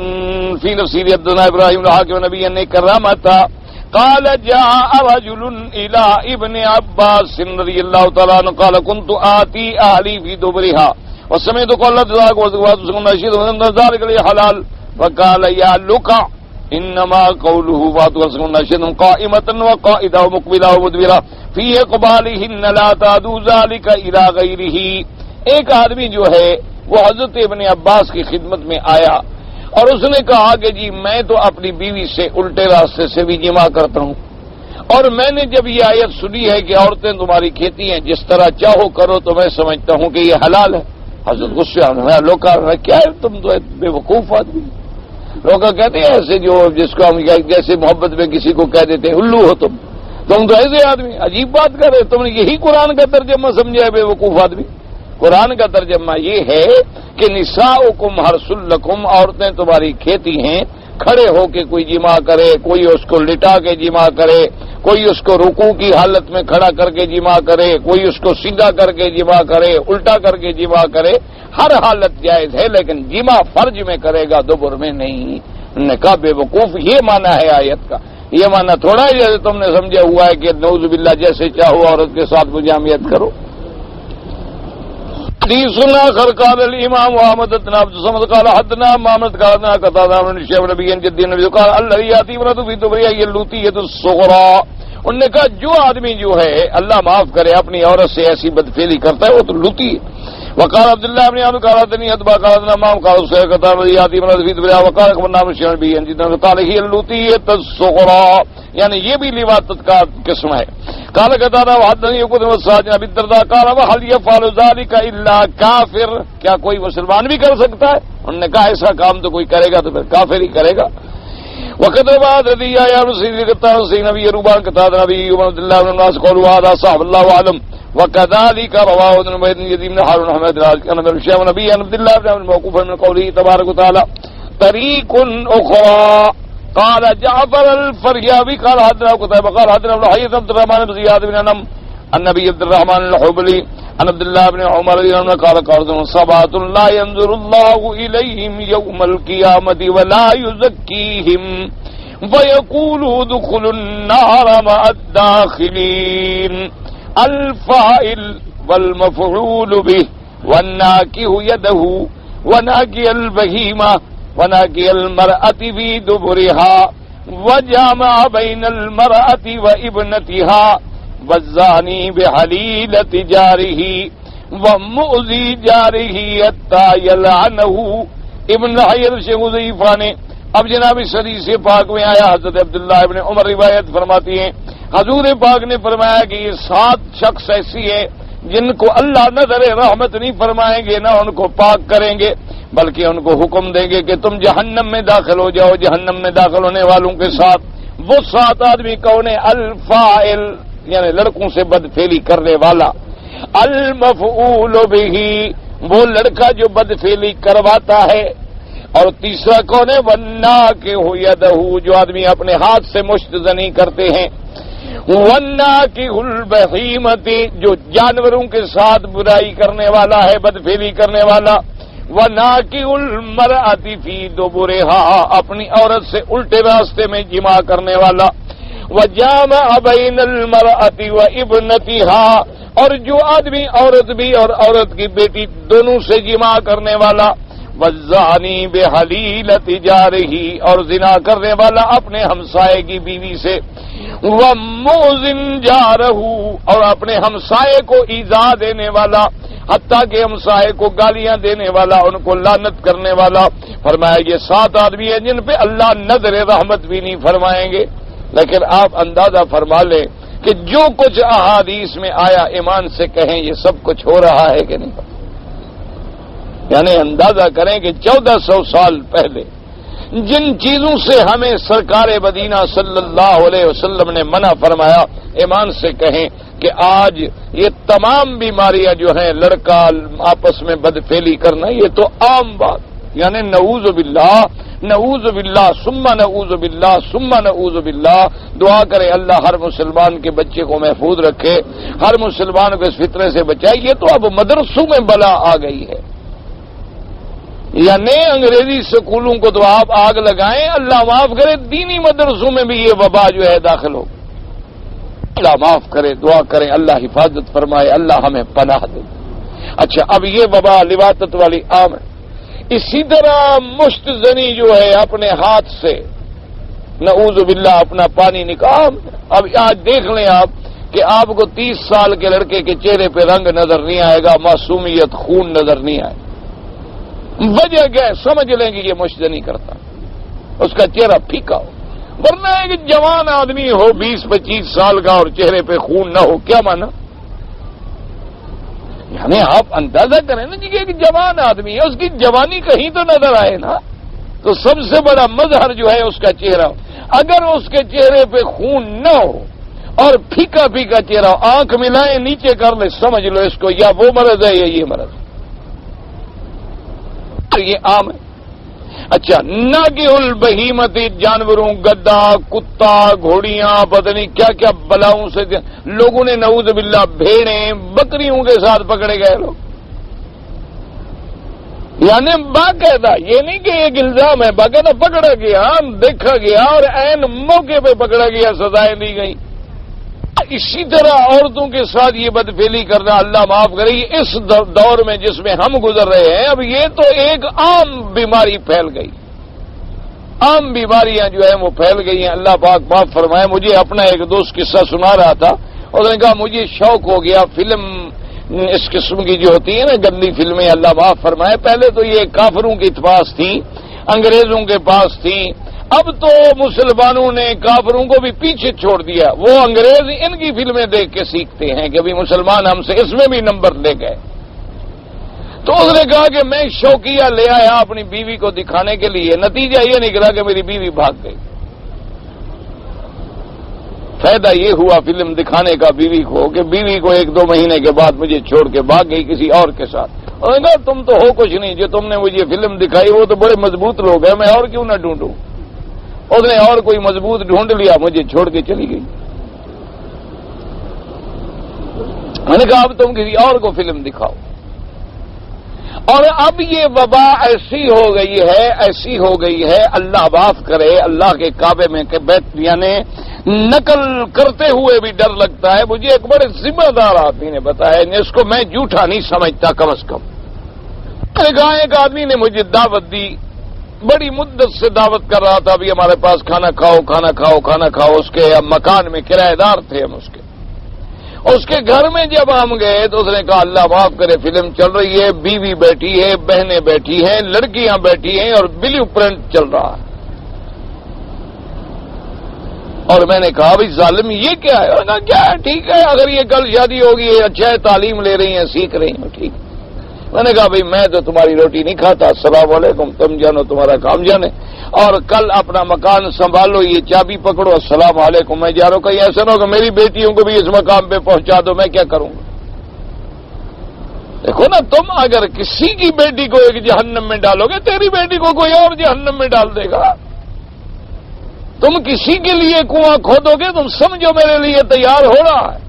في نفسه حدثنا ابراهيم الحاكم النبي ان كرامته قال جاء رجل الى ابن عباس رضي الله تعالى عنه قال كنت آتي اهلي في دبرها وسمعت قول الله تبارك وتعالى نشيد من ذلك لي حلال فقال يا لك انما قوله واتوا نشيد قائمة وقائدة ومقبلة ومدبرة في اقبالهن لا تعدوا ذلك الى غيره. ایک آدمی جو ہے وہ حضرت ابن عباس کی خدمت میں آیا اور اس نے کہا کہ جی میں تو اپنی بیوی سے الٹے راستے سے بھی جماع کرتا ہوں، اور میں نے جب یہ آیت سنی ہے کہ عورتیں تمہاری کھیتی ہیں، جس طرح چاہو کرو، تو میں سمجھتا ہوں کہ یہ حلال ہے. حضرت غصے میں لوگ کیا ہے تم تو بے وقوف آدمی. لوگ کہتے ہیں ایسے جو جس کو ہم جیسے محبت میں کسی کو کہہ دیتے ہیں الو ہو تم تو ایسے آدمی عجیب بات کر رہے، تم نے یہی قرآن کا ترجمہ سمجھا ہے بے وقوف آدمی. قرآن کا ترجمہ یہ ہے کہ نساؤکم حرث لکم، عورتیں تمہاری کھیتی ہیں. کھڑے ہو کے کوئی جماع کرے، کوئی اس کو لٹا کے جماع کرے، کوئی اس کو رکوع کی حالت میں کھڑا کر کے جماع کرے، کوئی اس کو سیدھا کر کے جماع کرے، الٹا کر کے جماع کرے، ہر حالت جائز ہے، لیکن جماع فرج میں کرے گا، دبر میں نہیں. انہوں نے کہا بے وقوف، یہ معنی ہے آیت کا. یہ معنی تھوڑا ہی جیسے تم نے سمجھا ہوا ہے کہ نعوذ باللہ جیسے چاہو عورت کے ساتھ مجامعت کرو. حدیثنا آخر قال الامام احمد بن عبد الصمد قال حدثنا محمد قال حدثنا قتادہ بن شعیب نبی جد النبی قال الذي ياتي امرأة في دبرها هي اللوطية الصغرى. انہوں نے کہا جو آدمی جو ہے اللہ معاف کرے اپنی عورت سے ایسی بدفعلی کرتا ہے وہ تو لوطی ہے. وقال عبد الله بن عمرو قال حدثني ابا قال حدثنا امام قال سئل قتادہ الذي ياتي امرأة في دبرها وقال قلنا من شعيب نبی جد قال هي اللوطية الصغرى، یعنی یہ بھی لواطت کا قسم ہے. قال قتادہ وحدثني يقول مساجد ابي الدرداء قال وهل يفعل ذلك الا كافر، کیا کوئی مسلمان بھی کر سکتا ہے؟ انہوں نے کہا ایسا کام تو کوئی کرے گا تو پھر کافر ہی کرے گا. وقت بعد رضی یا رسول قتادہ سین نبی ربان قتادہ نبی عبد الله بن الناس قالوا هذا صاحب الله اعلم وكذلك رواه ابن يزيد بن هارون احمد عن ابن شهاب نبي عبد الله بن موقوفا من قوله تبارك وتعالى طريق اخرى. قال جعفر الفريابي قال حدثنا قتيبة قال حدثنا ابن حي عبد الرحمن بن زياد بن انم النبي عبد الرحمن الحبلي عن عبد الله بن عمر قال قال سبعة لا ينظر الله اليهم يوم القيامة ولا يزكيهم ويقول ادخلوا النار مع الداخلين. الفاعل والمفعول به والناكه يده وناكي البهيمة وناكي المرأة في دبرها وجامع بين المرأة وابنتها والزاني بحليلة جاره ومؤذي جاره حتى يلعنه. ابن حجر شیخ ضعیفہ نے اب جناب اس حدیث پاک میں آیا حضرت عبداللہ ابن عمر روایت فرماتی ہیں حضور پاک نے فرمایا کہ یہ 7 شخص ایسی ہے جن کو اللہ نظر رحمت نہیں فرمائیں گے نہ ان کو پاک کریں گے، بلکہ ان کو حکم دیں گے کہ تم جہنم میں داخل ہو جاؤ۔ جہنم میں داخل ہونے والوں کے ساتھ وہ 7 آدمی کون ہیں؟ الفاعل یعنی لڑکوں سے بدفعلی کرنے والا، المفعول بہ وہ لڑکا جو بدفعلی کرواتا ہے، اور تیسرا کون ہے؟ والناکح یدہ جو آدمی اپنے ہاتھ سے مشت زنی کرتے ہیں، والناکح البہیمۃ جو جانوروں کے ساتھ برائی کرنے والا ہے، بدفعلی کرنے والا، وناکح المرأۃ فی دبرہا اپنی عورت سے الٹے راستے میں جماع کرنے والا، وجامع بین المرأۃ وابنتہا اور جو آدمی عورت بھی اور عورت کی بیٹی دونوں سے جماع کرنے والا، والزانی بحلیلۃ جارہ اور زنا کرنے والا اپنے ہمسائے کی بیوی سے، ومؤذن جارہ اور اپنے ہمسائے کو ایذا دینے والا، حتیٰ کہ ہمسائے کو گالیاں دینے والا، ان کو لعنت کرنے والا۔ فرمایا یہ 7 آدمی ہیں جن پہ اللہ نظر رحمت بھی نہیں فرمائیں گے۔ لیکن آپ اندازہ فرما لیں کہ جو کچھ احادیث میں آیا ایمان سے کہیں یہ سب کچھ ہو رہا ہے کہ نہیں؟ یعنی اندازہ کریں کہ 1400 سال پہلے جن چیزوں سے ہمیں سرکار مدینہ صلی اللہ علیہ وسلم نے منع فرمایا، ایمان سے کہیں کہ آج یہ تمام بیماریاں جو ہیں، لڑکا آپس میں بدفعلی کرنا، یہ تو عام بات، یعنی نعوذ باللہ نعوذ باللہ ثم نعوذ باللہ ثم نعوذ باللہ۔ دعا کرے اللہ ہر مسلمان کے بچے کو محفوظ رکھے، ہر مسلمان کو اس فتنے سے بچائے۔ یہ تو اب مدرسوں میں بلا آ گئی ہے، یعنی انگریزی سکولوں کو تو آپ آگ لگائیں، اللہ معاف کرے دینی مدرسوں میں بھی یہ وبا جو ہے داخل ہو۔ اللہ معاف کرے، دعا کریں اللہ حفاظت فرمائے، اللہ ہمیں پناہ دے۔ اچھا اب یہ وبا لواطت والی عام ہے۔ اسی طرح مشت زنی جو ہے اپنے ہاتھ سے نعوذ باللہ اپنا پانی نکال۔ اب آج دیکھ لیں آپ کہ آپ کو 30 سال کے لڑکے کے چہرے پہ رنگ نظر نہیں آئے گا، معصومیت خون نظر نہیں آئے گا۔ وجہ کیا ہے؟ سمجھ لیں کہ یہ مشت زنی کرتا، اس کا چہرہ پھیکا ہو، ورنہ ایک جوان آدمی ہو 20-25 سال کا اور چہرے پہ خون نہ ہو، کیا مانا؟ یعنی آپ اندازہ کریں نا جی کہ ایک جوان آدمی ہے، اس کی جوانی کہیں تو نظر آئے نا، تو سب سے بڑا مظہر جو ہے اس کا چہرہ۔ اگر اس کے چہرے پہ خون نہ ہو اور پھیکا پھیکا چہرہ ہو، آنکھ ملائیں نیچے کر لے، سمجھ لو اس کو یا وہ مرض ہے یا یہ مرض ہے، یہ عام ہے۔ اچھا ناکح البہیمۃ جانوروں، گدا، کتا، گھوڑیاں، پتہ نہیں کیا کیا بلاؤں سے لوگوں نے نعوذ باللہ بھیڑیں بکریوں کے ساتھ پکڑے گئے لوگ، یعنی باقاعدہ، یہ نہیں کہ ایک الزام ہے، باقاعدہ پکڑا گیا، دیکھا گیا اور عین موقع پہ پکڑا گیا، سزائیں دی گئی۔ اسی طرح عورتوں کے ساتھ یہ بدفعلی کرنا اللہ معاف کرے، اس دور میں جس میں ہم گزر رہے ہیں، اب یہ تو ایک عام بیماری پھیل گئی، عام بیماریاں جو ہیں وہ پھیل گئی ہیں، اللہ پاک معاف فرمائے۔ مجھے اپنا ایک دوست قصہ سنا رہا تھا، اس نے کہا مجھے شوق ہو گیا فلم اس قسم کی جو ہوتی ہیں نا گندی فلمیں، اللہ معاف فرمائے، پہلے تو یہ کافروں کے پاس تھی، انگریزوں کے پاس تھی، اب تو مسلمانوں نے کافروں کو بھی پیچھے چھوڑ دیا، وہ انگریز ان کی فلمیں دیکھ کے سیکھتے ہیں کہ بھی مسلمان ہم سے اس میں بھی نمبر لے گئے۔ تو اس نے کہا کہ میں شوقیہ لے آیا اپنی بیوی کو دکھانے کے لیے، نتیجہ یہ نکلا کہ میری بیوی بھاگ گئی۔ فائدہ یہ ہوا فلم دکھانے کا بیوی کو کہ بیوی کو 1-2 مہینے کے بعد مجھے چھوڑ کے بھاگ گئی کسی اور کے ساتھ۔ اور نے کہا تم تو ہو کچھ نہیں، جو تم نے مجھے فلم دکھائی وہ تو بڑے مضبوط لوگ ہیں، میں اور کیوں نہ ڈھونڈوں۔ اس نے اور کوئی مضبوط ڈھونڈ لیا، مجھے چھوڑ کے چلی گئی۔ میں نے کہا اب تم کسی اور کو فلم دکھاؤ۔ اور اب یہ وبا ایسی ہو گئی ہے، اللہ معاف کرے، اللہ کے کعبے میں کہ بیت یعنی نقل کرتے ہوئے بھی ڈر لگتا ہے۔ مجھے ایک بڑے ذمہ دار آدمی نے بتایا، جس کو میں جھوٹا نہیں سمجھتا کم از کم۔ میں نے کہا ایک آدمی نے مجھے دعوت دی، بڑی مدت سے دعوت کر رہا تھا، ابھی ہمارے پاس کھانا کھاؤ کھانا کھاؤ کھانا کھاؤ۔ اس کے مکان میں کرایہ دار تھے ہم اس کے گھر میں جب ہم گئے تو اس نے کہا اللہ معاف کرے فلم چل رہی ہے، بیوی بیٹھی ہے، بہنیں بیٹھی ہیں، لڑکیاں بیٹھی ہیں اور بلیو پرنٹ چل رہا ہے۔ اور میں نے کہا بھائی ظالم یہ کیا ہے؟ انہوں نے کہا کیا ہے، ٹھیک ہے اگر یہ کل شادی ہوگی، اچھا ہے تعلیم لے رہی ہیں، سیکھ رہی ہیں، ٹھیک۔ میں نے کہا بھائی میں تو تمہاری روٹی نہیں کھاتا، السلام علیکم، تم جانو تمہارا کام جانے، اور کل اپنا مکان سنبھالو، یہ چابی پکڑو، السلام علیکم، میں جا رہا ہوں، کہیں ایسا نہ ہو کہ میری بیٹیوں کو بھی اس مقام پہ پہنچا دو، میں کیا کروں گا؟ دیکھو نا، تم اگر کسی کی بیٹی کو ایک جہنم میں ڈالو گے، تیری بیٹی کو کوئی اور جہنم میں ڈال دے گا۔ تم کسی کے لیے کنواں کھودو گے، تم سمجھو میرے لیے تیار ہو رہا ہے۔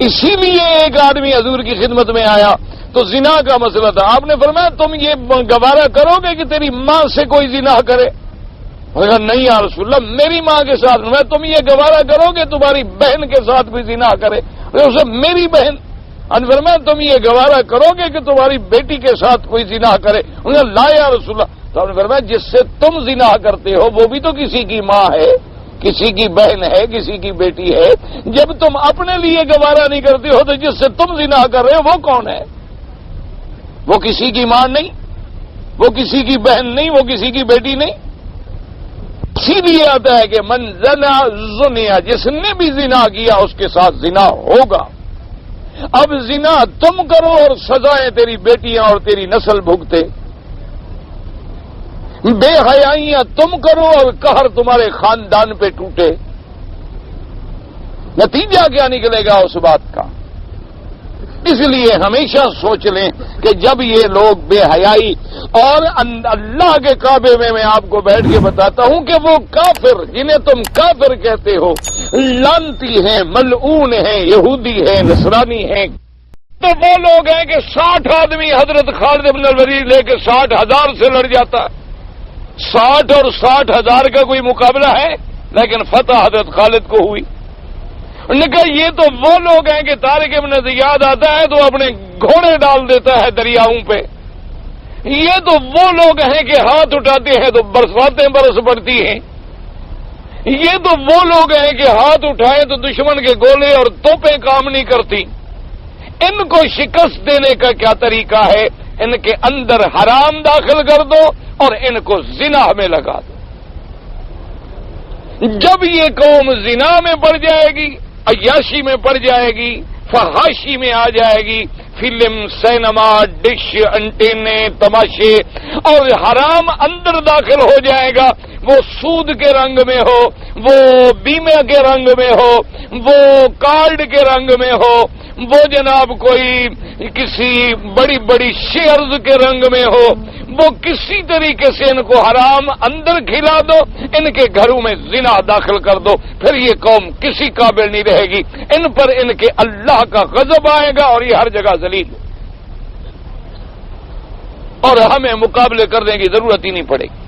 اسی لیے ایک آدمی حضور کی خدمت میں آیا تو زنا کا مسئلہ تھا، آپ نے فرمایا تم یہ گوارا کرو گے کہ تیری ماں سے کوئی زنا کرے؟ نہیں یا رسول اللہ، میری ماں کے ساتھ میں، تم یہ گوارا کرو گے تمہاری بہن کے ساتھ کوئی زنا کرے؟ اسے میری بہن، فرمایا تم یہ گوارا کرو گے کہ تمہاری بیٹی کے ساتھ کوئی زنا کرے؟ لا یا رسول اللہ، تو آپ نے فرمایا جس سے تم زنا کرتے ہو وہ بھی تو کسی کی ماں ہے، کسی کی بہن ہے، کسی کی بیٹی ہے۔ جب تم اپنے لیے گوارا نہیں کرتے ہو تو جس سے تم زنا کر رہے ہو وہ کون ہے؟ وہ کسی کی ماں نہیں، وہ کسی کی بہن نہیں، وہ کسی کی بیٹی نہیں۔ اسی لیے آتا ہے کہ من زنا زنیا، جس نے بھی زنا کیا اس کے ساتھ زنا ہوگا۔ اب زنا تم کرو اور سزائیں تیری بیٹیاں اور تیری نسل بھگتے، بے حیائیاں تم کرو اور قہر تمہارے خاندان پہ ٹوٹے، نتیجہ کیا نکلے گا اس بات کا؟ اس لیے ہمیشہ سوچ لیں کہ جب یہ لوگ بے حیائی، اور اللہ کے کعبے میں آپ کو بیٹھ کے بتاتا ہوں کہ وہ کافر جنہیں تم کافر کہتے ہو، لعنتی ہیں، ملعون ہیں، یہودی ہیں، نصرانی ہیں، تو وہ لوگ ہیں کہ 60 آدمی حضرت خالد بن الولید لے کے 60,000 سے لڑ جاتا ہے۔ 60 اور 60,000 کا کوئی مقابلہ ہے؟ لیکن فتح حضرت خالد کو ہوئی۔ انہوں نے کہا یہ تو وہ لوگ ہیں کہ طارق ابن زیاد آتا ہے تو اپنے گھوڑے ڈال دیتا ہے دریاؤں پہ، یہ تو وہ لوگ ہیں کہ ہاتھ اٹھاتے ہیں تو برساتیں برس پڑتی ہیں، یہ تو وہ لوگ ہیں کہ ہاتھ اٹھائیں تو دشمن کے گولے اور توپیں کام نہیں کرتی۔ ان کو شکست دینے کا کیا طریقہ ہے؟ ان کے اندر حرام داخل کر دو اور ان کو زنا میں لگا دو۔ جب یہ قوم زنا میں پڑ جائے گی، عیاشی میں پڑ جائے گی، فحاشی میں آ جائے گی، فلم، سینما، ڈش، انٹینے، تماشے، اور حرام اندر داخل ہو جائے گا، وہ سود کے رنگ میں ہو، وہ بیمے کے رنگ میں ہو، وہ کارڈ کے رنگ میں ہو، وہ جناب کوئی کسی بڑی بڑی شیئرز کے رنگ میں ہو، وہ کسی طریقے سے ان کو حرام اندر کھلا دو، ان کے گھروں میں زنا داخل کر دو، پھر یہ قوم کسی قابل نہیں رہے گی، ان پر ان کے اللہ کا غضب آئے گا اور یہ ہر جگہ ذلیل، اور ہمیں مقابلے کرنے کی ضرورت ہی نہیں پڑے گی۔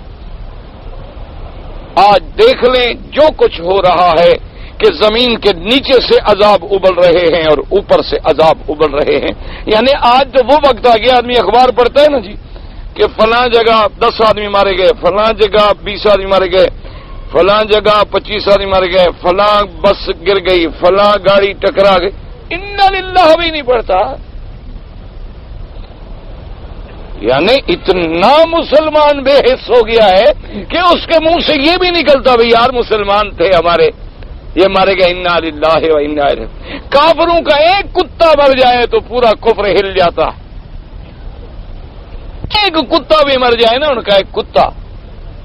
آج دیکھ لیں جو کچھ ہو رہا ہے کہ زمین کے نیچے سے عذاب ابل رہے ہیں اور اوپر سے عذاب ابل رہے ہیں۔ یعنی آج تو وہ وقت آ گیا، آدمی اخبار پڑھتا ہے نا جی کہ فلاں جگہ 10 آدمی مارے گئے، فلاں جگہ 20 آدمی مارے گئے، فلاں جگہ 25 آدمی مارے گئے، فلاں بس گر گئی، فلاں گاڑی ٹکرا گئی، انا للہ بھی نہیں پڑھتا۔ یعنی اتنا مسلمان بے حس ہو گیا ہے کہ اس کے منہ سے یہ بھی نکلتا بھئی یار مسلمان تھے ہمارے، یہ مارے گئے، انا للہ و انا الیہ۔ کافروں کا ایک کتا مر جائے تو پورا کفر ہل جاتا، ایک کتا بھی مر جائے نا ان کا ایک کتا،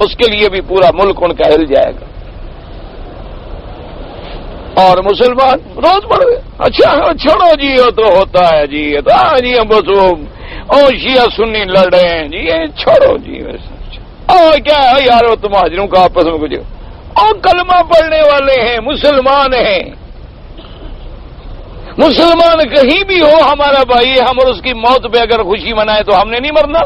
اس کے لیے بھی پورا ملک ان کا ہل جائے گا۔ اور مسلمان روز پڑھ گئے، اچھا چھوڑو جی یہ تو ہوتا ہے جی، یہ تو ہاں جی ہم بس وہ شیعہ سنی لڑ رہے ہیں جی، یہ چھوڑو جی، اور کیا ہے یار وہ تم حاجروں کا آپس میں کچھ، اور کلمہ پڑھنے والے ہیں، مسلمان ہیں، مسلمان کہیں بھی ہو ہمارا بھائی، ہم اور اس کی موت پہ اگر خوشی منائے تو ہم نے نہیں مرنا۔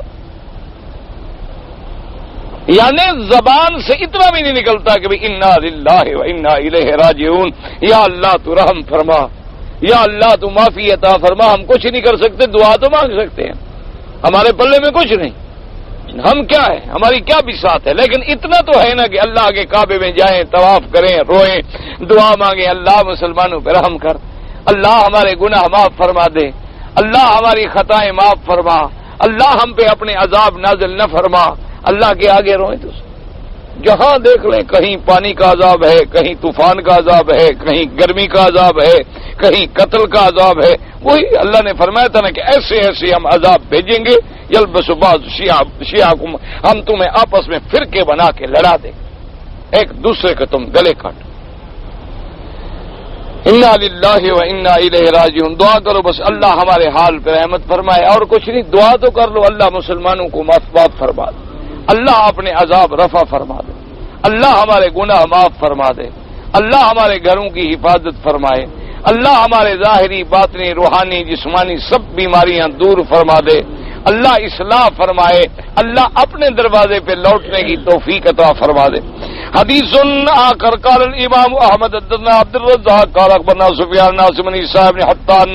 یعنی زبان سے اتنا بھی نہیں نکلتا کہ بھئی انا للہ و انا الیہ راجعون، یا اللہ تو رحم فرما، یا اللہ تو معافی عطا فرما۔ ہم کچھ نہیں کر سکتے، دعا تو مانگ سکتے ہیں، ہمارے پلے میں کچھ نہیں، ہم کیا ہے، ہماری کیا بساط ہے، لیکن اتنا تو ہے نا کہ اللہ کے کعبے میں جائیں، طواف کریں، روئیں، دعا مانگیں، اللہ مسلمانوں پہ رحم کر، اللہ ہمارے گناہ معاف فرما دے، اللہ ہماری خطائیں معاف فرما، اللہ ہم پہ اپنے عذاب نازل نہ فرما، اللہ کے آگے روئیں تو جہاں دیکھ لیں کہیں پانی کا عذاب ہے، کہیں طوفان کا عذاب ہے، کہیں گرمی کا عذاب ہے، کہیں قتل کا عذاب ہے. وہی اللہ نے فرمایا تھا نا کہ ایسے ایسے ہم عذاب بھیجیں گے، یلبس بعض شیعکم، ہم تمہیں آپس میں فرقے بنا کے لڑا دیں، ایک دوسرے کے تم گلے کاٹو. انا للہ و انا الیہ راجعون. دعا کرو بس اللہ ہمارے حال پہ رحمت فرمائے، اور کچھ نہیں. دعا تو کر لو اللہ مسلمانوں کو معاف فرما دے، اللہ اپنے عذاب رفع فرما دے، اللہ ہمارے گناہ معاف فرما دے، اللہ ہمارے گھروں کی حفاظت فرمائے، اللہ ہمارے ظاہری باطنی روحانی جسمانی سب بیماریاں دور فرما دے، اللہ اصلاح فرمائے، اللہ اپنے دروازے پہ لوٹنے کی توفیق عطا فرما دے. حدیث آخر قال الامام احمد حدثنا عبد الرزاق قال اخبرنا سفیان ناصر بن عیسیٰ بن حطان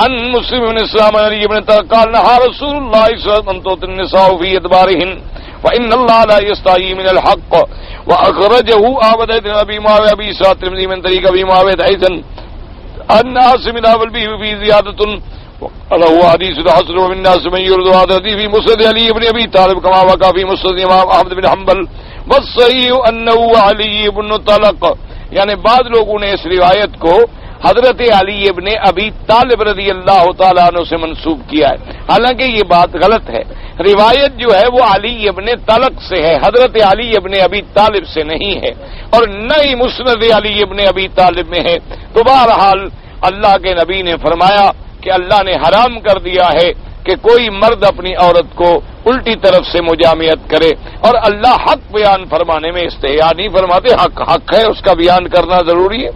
عن مسلم بن اسلام علی بن قال نهى رسول الله صلى الله عليه وسلم ان تؤتي النساء في ادبارهن وان الله لا يستحيي من الحق. واخرجه احمد بن ابي معاويه ابي اسحاق الترمذي من طريق ابي معاويه ايضا ان عاصم بن ابي في زياده وقال هو حديث حسن ومن الناس من يرد هذا في مسند علي بن ابي طالب كما وقع في مسند امام احمد بن حنبل والصحيح انه علي بن طلق. یعنی بعض لوگوں نے اس روایت کو حضرت علی ابن ابی طالب رضی اللہ تعالیٰ عنہ سے منسوب کیا ہے، حالانکہ یہ بات غلط ہے. روایت جو ہے وہ علی ابن طلق سے ہے، حضرت علی ابن ابی طالب سے نہیں ہے، اور نہ ہی مسند علی ابن ابی طالب میں ہے. تو بہرحال اللہ کے نبی نے فرمایا کہ اللہ نے حرام کر دیا ہے کہ کوئی مرد اپنی عورت کو الٹی طرف سے مجامعت کرے، اور اللہ حق بیان فرمانے میں استحیا نہیں فرماتے. حق ہے، اس کا بیان کرنا ضروری ہے.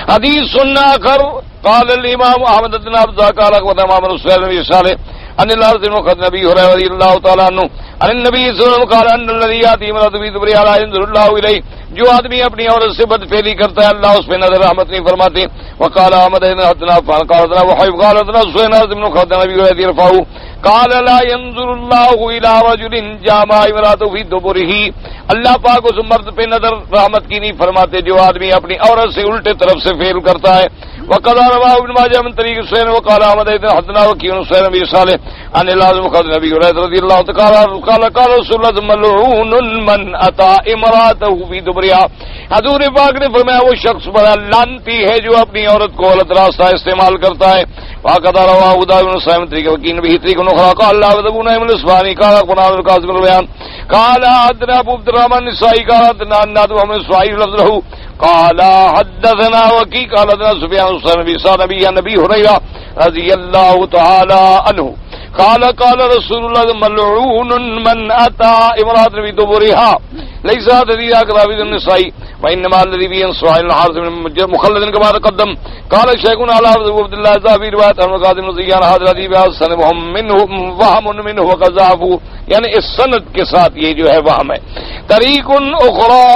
حدیث سننا کر قال الامام احمد بن عبد قال اخبرنا محمد بن سعيد بن صالح ان الارض المقدس نبی هريره رضی اللہ تعالی عنہ ان النبي صلی اللہ علیہ وسلم قال ان الذي ياتي امرأة في دبرها لا ينظر الله اليه. جو آدمی اپنی عورت سے بدفعلی کرتا ہے اللہ اس پہ نظر رحمت نہیں فرماتے. وقال احمد بن حدنا قال وحيب قال سنن بن خدنا نبی هريره يرفعه قال لا ينظر الله الى رجل جامع امرأته في دبره. اللہ پاک اس مرد پہ نظر رحمت کی نہیں فرماتے جو آدمی اپنی عورت سے الٹے طرف سے فعل کرتا ہے. وقال رواه ابن ماجه من طريق سفيان وقال احمد بن حدنا وكيع سفيان بن صالح عن لازم قال نبی هريره رضی اللہ تعالی قال رسول اللہ ملعون من اتى امراته في دبرها. حضور پاک نے فرمایا وہ شخص بڑا لعنتی ہے جو اپنی عورت کو غلط راستہ استعمال کرتا ہے. وقال رواه ابو داود بن صائم طريق وكيع به طريق اخرى قال الله ابو نعيم الاسباني قال قناه القاسم البيان قال حدثنا ابو عبد الرحمن النسائي قال حدثنا الناد ومن اسماعيل لفظ له قال حدثنا وكيع قال حدثنا سفيان نبی هريرة رضی اللہ تعالی عنہ قال قال رسول الله ملعون من اتى امرأة في دبرها ليس هذا كذاب النساء وانما الذي به صاحب الحارث من مخلد كما تقدم. قال شيخنا على عبد الله ذا روایت عن قاسم زیان حاضر حدیث سنهم منه وهم منه وقذاف. یعنی اس سند کے ساتھ یہ جو ہے وہم ہے. طریق اخرى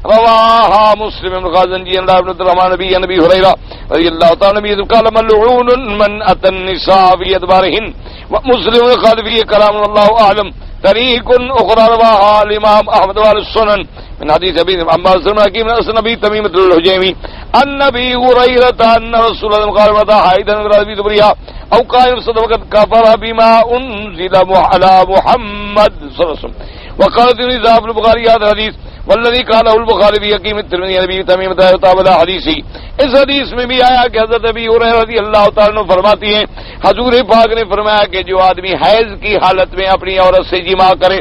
رواها مسلم بن غازنجي عن ابن الرحمن نبي هريره رضي الله تعالى عنه قال ملعون من اتى النساء في ادبارهن ومسلم قال فيه كلام الله اعلم. طريق اخرى رواها الامام احمد والسنن من حديث ابي عمار بن حكيم بن ابي تميم الحجيمي عن ابي هريره ان رسول الله قال متى حيدا في دبرها او قائم صدق كفر بما انزل على محمد صلى الله عليه وسلم. وقال ابن ذهب البخاري هذا الحديث والذي قاله البخاری بھی حکیم الترمذی نبی تمیم تابع حدیثی. اس حدیث میں بھی آیا کہ حضرت ابی ہریرہ رضی اللہ تعالیٰ عنہ فرماتی ہیں حضور پاک نے فرمایا کہ جو آدمی حیض کی حالت میں اپنی عورت سے جماع کرے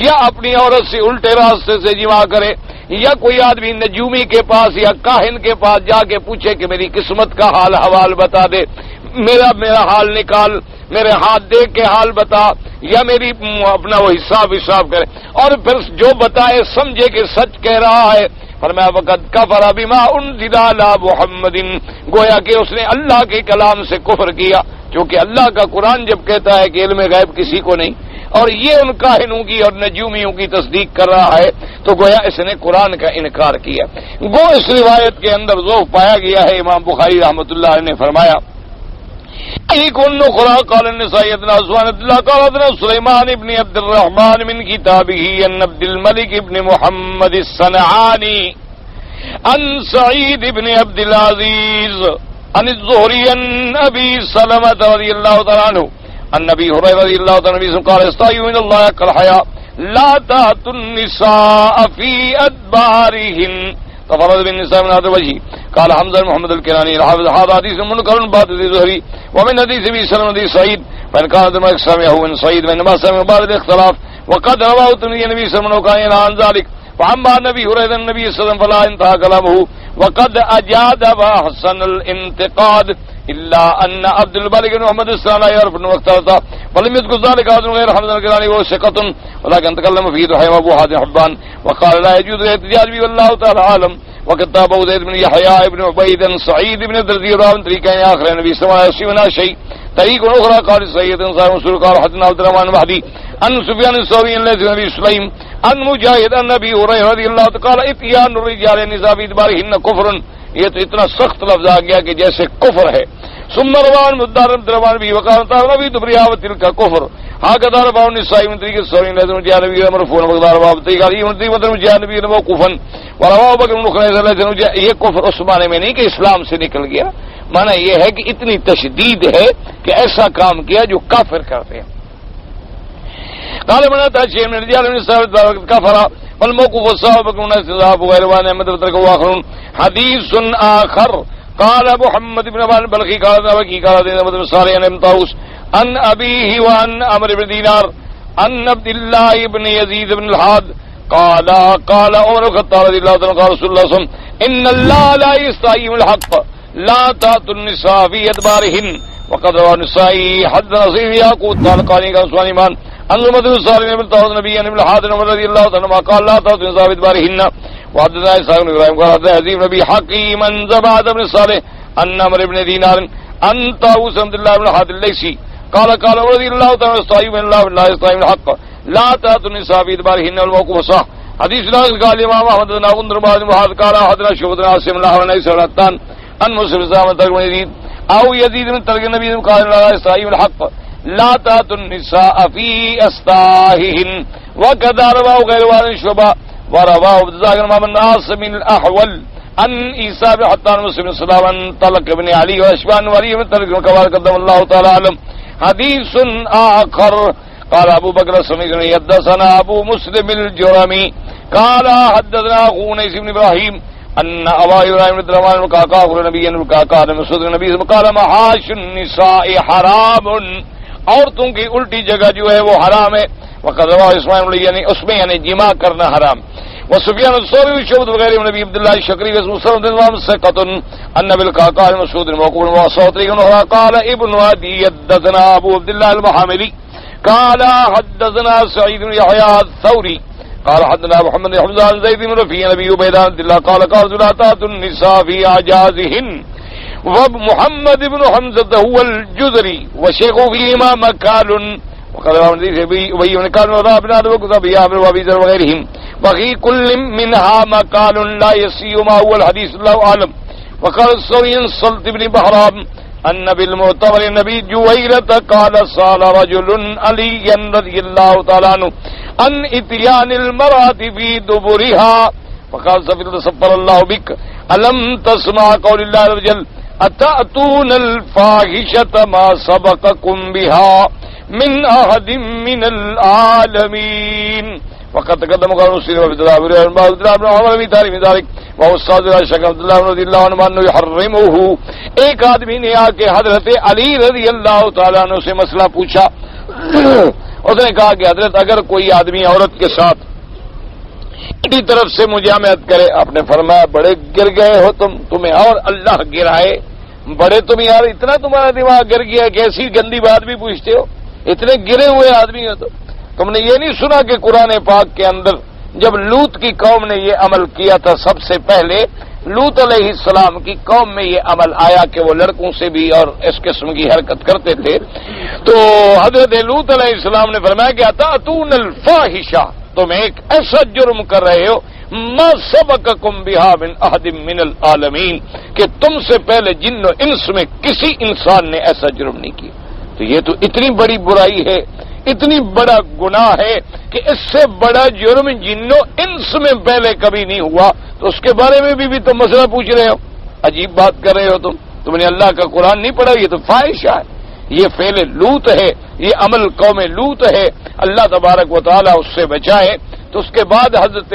یا اپنی عورت سے الٹے راستے سے جماع کرے یا کوئی آدمی نجومی کے پاس یا کاہن کے پاس جا کے پوچھے کہ میری قسمت کا حال حوال بتا دے، میرا حال نکال، میرے ہاتھ دیکھ کے حال بتا، یا میری اپنا وہ حساب کرے اور پھر جو بتائے سمجھے کہ سچ کہہ رہا ہے. فرمایا وقد کفر بما انزل علی محمد، گویا کہ اس نے اللہ کے کلام سے کفر کیا، کیونکہ اللہ کا قرآن جب کہتا ہے کہ علم غیب کسی کو نہیں اور یہ ان کاہنوں کی اور نجومیوں کی تصدیق کر رہا ہے تو گویا اس نے قرآن کا انکار کیا. گو اس روایت کے اندر ذوق پایا گیا ہے. امام بخاری رحمۃ اللہ علیہ نے فرمایا کن اخرى قال النسائي ابن عثمان الله قال ابن سليمان ابن عبد الرحمن من كتابه ان عبد الملك ابن محمد الصنعاني عن سعيد ابن عبد العزيز عن الزهري عن ابي سلمة رضي الله تعالى عنه عن ابي هريرة رضي الله تعالى عنه قال استحيوا من الله حق الحياء لا تأتوا النساء في أدبارهن تفرد بالنساء من هذا الوجه. قال حمزة محمد الكناني الحافظ هذا حديث منكر بعد الزهري ومن حديث ابي سلمة حديث سعيد فإن كان الملك سمعه من سعيد وإنما سمع بعد الاختلاف وقد رواه الترمذي النبي صلى الله عليه وسلم وكان عن ذلك. وعما النبي هريرة النبي صلى الله عليه وسلم فلا انتهى كلامه وقد أجاد وأحسن الانتقاد إلا أن عبد الملك بن محمد السلام لا يعرف أنه اختلط ولم يذكر ذلك أحد غير حمزة الكناني وهو ثقة ولكن تكلم فيه دحيم أبو حبان وقال لا يجوز الاحتجاج به والله تعالى أعلم. وكتاب زيد بن يحيى بن عبيد سعيد بن الدردي راوي طريقين آخر النبي صلى الله عليه وسلم شيء طريق أخرى قال سيد صاحب مسلم قال حدثنا عبد الرحمن المهدي عن سفيان الثوري عن ابي سليم عن مجاهد عن ابي هريرة رضي الله عنه قال اتيان الرجال النساء في ادبارهن كفر. یہ تو اتنا سخت لفظ آ گیا کہ جیسے کفر ہے. ثم روان مدار درمان بھی وقال تعالی نبی دبریا وتل کا کفر هكذا رواه النسائي من طريق الثوري لازم جاء نبي مرفوعا وقال رواه الطيالسي من طريق جاء نبي موقوفا ورواه بكر بن خليفة لازم جاء. یہ کفر اس معنی میں نہیں کہ اسلام سے نکل گیا، معنی یہ ہے کہ اتنی تشدید ہے کہ ایسا کام کیا جو کافر کرتے ہیں. قال من اتى شيئا من الرجال من السابق كفر والموقوف والصحابه بكون استضعاف وغير وان احمد وتركه اخرون. حديث اخر قال محمد بن ابان بلخي قال وكي قال محمد بن صالح بن طاووس عن ابيه وعن عمرو بن دينار عن عبد الله بن يزيد بن الحاد قال قال عمر الخطاب رضي الله عنه قال رسول الله صلى الله عليه وسلم ان الله لا يستحيي من الحق لا تأتوا النساء في ادبارهن. وقد روى النسائي حدثنا سيد يعقوب قال قال عن سليمان عن محمد بن صالح بن طاووس النبي بن الحاد رضي الله عنه قال لا تأتوا النساء في ادبارهن. وحدثنا اسحاق بن ابراهيم قال حدثنا يزيد بن ابي حكيم عن زبعة بن صالح عن عمرو بن دينار عن طاووس عبد الله بن الحاد الليثي قال قال رضي الله عنه استحيوا من الله لا يستحيي من الحق لا تأتوا النساء في ادبارهن. والموقوف صح. حديث لا قال الامام احمد بن عبد بن محاذ قال حدثنا شعبة عاصم الله بن سلطان عن مسلم زمان ترك يزيد او يزيد من ترك النبي قال لا يستحيي من الحق لا تأتوا النساء في أستاههن. وكذا رواه غير واحد شعبة ورواه عبد الرزاق بن عاصم الأحول عن عيسى بن حطان مسلم السلام عن طلق بن علي وأشبان ولي من ترك كما قدم الله تعالى أعلم. حديث آخر قال أبو بكر السميعي حدثنا أبو مسلم الجرمي قال حدثنا أخو نيس بن إبراهيم أن أبا إبراهيم بن الرحمن الكعكاء أخبر النبي أن الكعكاء من مسعود النبي قال محاش النساء حرام. عورتوں کی الٹی جگہ جو ہے وہ حرام ہے. وقد رواه اسماعیل یعنی اس میں یعنی جماع کرنا حرام. وسفیان الثوری وشعبۃ وغیرہ نبی عبداللہ الشکری وسلم بن ثقۃ ان بالقعقاع المسعود الموقوف وصوتي قال ابن عدي حدثنا ابو عبد الله المحاملي قال حدثنا سعيد بن يحيى الثوري قال حدثنا محمد بن حمزة عن زيد بن رفيع نبي عبيد الله قال قال لا تأتوا النساء في أعجازهن. ومحمد بن حمزة هو الجزري وشيخ فيهما مكال. وقال أبي بن كان ورابنا وكذا عامر وأبي ذر وغيرهم وفي كل منها مكال لا يسيء ما هو الحديث الله أعلم. وقال الثوري صلت بن بحرام أن بالمعتبر النبي جويرة قال سأل رجل عليا رضي الله تعالى عنه عن إتيان المرأة في دبرها فقال سفر الله بك ألم تسمع قول الله عز وجل أتأتون الفاحشة ما سبقكم بها من أحد من العالمين. وقد تقدم قال مسلم وعبد الله بن عمر في تاريخ ذلك وهو الصادق الشيخ عبد الله رضي الله عنه أنه يحرمه. ایک آدمی نے آ کے حضرت علی رضی اللہ تعالیٰ عنہ سے مسئلہ پوچھا. اس نے کہا کہ حضرت اگر کوئی آدمی عورت کے ساتھ کی طرف سے مجامعت کرے. آپ نے فرمایا بڑے گر گئے ہو تمہیں اور اللہ گرائے. بڑے تم یار اتنا تمہارا دماغ گر گیا کہ ایسی گندی بات بھی پوچھتے ہو. اتنے گرے ہوئے آدمی ہو. تو تم نے یہ نہیں سنا کہ قرآن پاک کے اندر جب لوط کی قوم نے یہ عمل کیا تھا سب سے پہلے لوط علیہ السلام کی قوم میں یہ عمل آیا کہ وہ لڑکوں سے بھی اور اس قسم کی حرکت کرتے تھے. تو حضرت لوط علیہ السلام نے فرمایا کہ اتأتون الفاحشہ تم ایک ایسا جرم کر رہے ہو ما سبقکم بہا من احد من العالمین کہ تم سے پہلے جن و انس میں کسی انسان نے ایسا جرم نہیں کیا. تو یہ تو اتنی بڑی برائی ہے اتنی بڑا گناہ ہے کہ اس سے بڑا جرم جن و انس میں پہلے کبھی نہیں ہوا. تو اس کے بارے میں بھی تم مسئلہ پوچھ رہے ہو. عجیب بات کر رہے ہو تم نے اللہ کا قرآن نہیں پڑھا. یہ تو فاحشہ ہے. یہ فعل لوط ہے. یہ عمل قوم لوط ہے، اللہ تبارک و تعالیٰ اس سے بچائے۔ تو اس کے بعد حضرت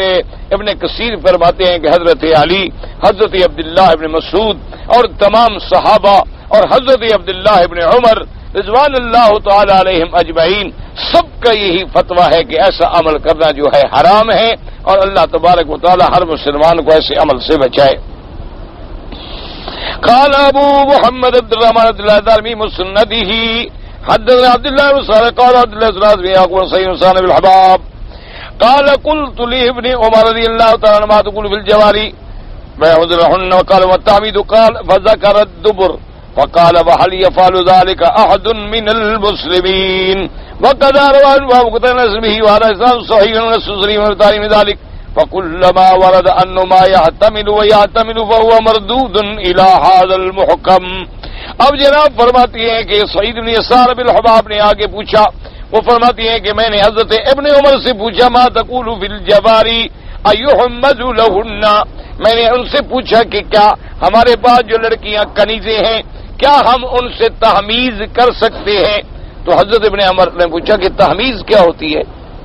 ابن کثیر فرماتے ہیں کہ حضرت علی، حضرت عبداللہ ابن مسعود اور تمام صحابہ اور حضرت عبداللہ ابن عمر رضوان اللہ تعالی علیہم اجمعین سب کا یہی فتویٰ ہے کہ ایسا عمل کرنا جو ہے حرام ہے، اور اللہ تبارک و تعالی ہر مسلمان کو ایسے عمل سے بچائے۔ قال ابو محمد عبد الرحمن عبد الله الدارمي مسنده حدثنا عبد الله بن صالح قال عبد الله بن عاصم يقول سيد سان بالحباب قال قلت لابن عمر رضي الله تعالى عنه ما تقول في الجواري فيعذرهن وقال والتعميد قال فذكر الدبر فقال وهل يفعل ذلك احد من المسلمين وقد روى ابو قتادة اسمه وهذا اسناد صحيح والسوزري والتاريخ من ذلك فكلما ورد أن ما يحتمل ويحتمل فهو مردود إلى هذا المحكم۔ اب جناب فرماتی ہیں کہ سعید بن یسار بن حباب نے آگے پوچھا، وہ فرماتی ہیں کہ میں نے حضرت ابن عمر سے پوچھا ما تقول فی الجواری ایحمد لہن، میں نے ان سے پوچھا کہ کیا ہمارے پاس جو لڑکیاں کنیزیں ہیں کیا ہم ان سے تحمیز کر سکتے ہیں؟ تو حضرت ابن عمر نے پوچھا کہ تحمیز کیا ہوتی ہے،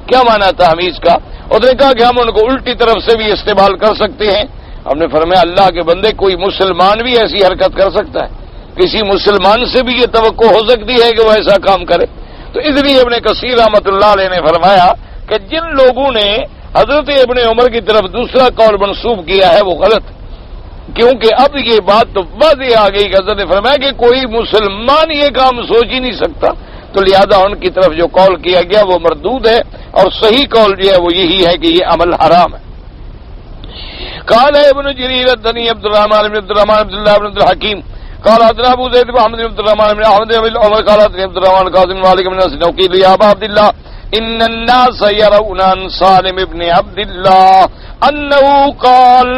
کیا معنی تحمیز کا؟ اس نے کہا کہ ہم ان کو الٹی طرف سے بھی استعمال کر سکتے ہیں۔ ہم نے فرمایا اللہ کے بندے کوئی مسلمان بھی ایسی حرکت کر سکتا ہے؟ کسی مسلمان سے بھی یہ توقع ہو سکتی ہے کہ وہ ایسا کام کرے؟ تو اس لیے ابن کثیر رحمۃ اللہ علیہ نے فرمایا کہ جن لوگوں نے حضرت ابن عمر کی طرف دوسرا قول منسوب کیا ہے وہ غلط، کیونکہ اب یہ بات تو واضح آ گئی کہ حضرت نے فرمایا کہ کوئی مسلمان یہ کام سوچ ہی نہیں سکتا، تو لہذا ان کی طرف جو قول کیا گیا وہ مردود ہے، اور صحیح قول جو ہے وہ یہی ہے کہ یہ عمل حرام ہے۔ قال ابن جرير الدني عبد الرحمن بن عبد الرحمن عبد الله بن عبد الحكيم قال حدثنا ابو زيد بن محمد بن عبد الرحمن بن احمد بن عمر قال حدثنا عبد الرحمن قاسم مالك بن انس وقيل يا ابا عبد الله ان الناس يرون عن سالم بن عبد الله انه قال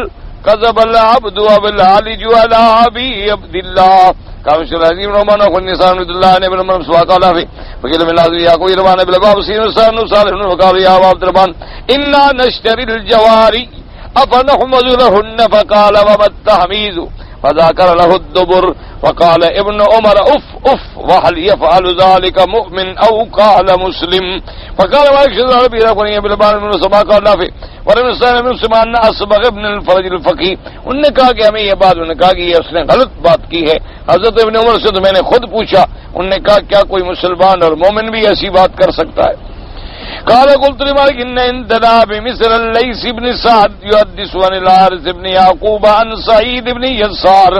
كذب العبد وبالعالج على ابي عبد الله قام الشرازي بن عمان وقال نسان عبد الله بن عمر سواق الله في وقيل من الناس يقول روان بالباب سين سان صالح وقال يا ابا عبد الرحمن انا نشتري الجواري افنحمد لهن فقال وما التحميز فذكر له الدبر وقال ابن عمر اف اف وهل يفعل ذلك مؤمن او قال مسلم فقال واكشف ربي ركني بالباب من سباق الله في ورمسان من سمان اصبغ ابن الفرج الفقی، انہوں نے کہا کہ ہمیں یہ بات، انہوں نے کہا کہ یہ اس نے غلط بات کی ہے۔ حضرت ابن عمر سے تو میں نے خود پوچھا، انہوں نے کہا کیا کوئی مسلمان اور مومن بھی ایسی بات کر سکتا ہے؟ قال قلت لمالك ان عندنا بمصر الليث بن سعد يحدث عن الحارث بن يعقوب عن سعيد بن يسار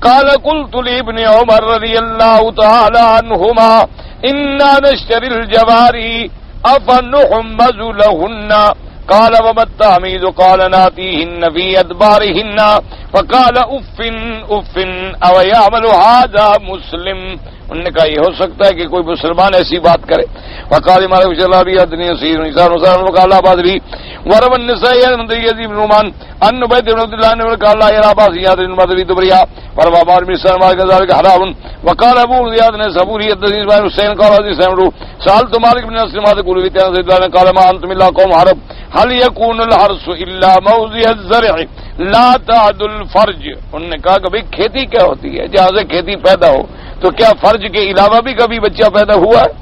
قال قلت لابن عمر رضي الله تعالى عنهما انا نشتري الجواري افنحمز لهن قال وما التحميد قال ناتيهن في ادبارهن فقال اف اف او يعمل هذا مسلم، انہوں نے کہا یہ ہو سکتا ہے کہ کوئی مسلمان ایسی بات کرے۔ وقال مالك بن شلابي حدثني سيد بن نثار وقال بادري وروى النسائي عن يزيد بن نعمان ان عبيد بن عبد الله بن قال لا يرى باس ياد بن مدري دبريا وروى بار بن سلمى كذلك حرام وقال ابو زياد بن صبوري حدثني بن حسين قال حديث سمعوا سالت مالك بن انس ماذا يقول في سيد قال ما انتم الا قوم عرب هل يكون الحرث الا موضع الزرع لا تعد الفرج، انہوں نے کہا کہ بھئی کھیتی کیا ہوتی ہے؟ جہاں سے کھیتی پیدا ہو تو کیا فرج کے علاوہ بھی کبھی بچہ پیدا ہوا ہے؟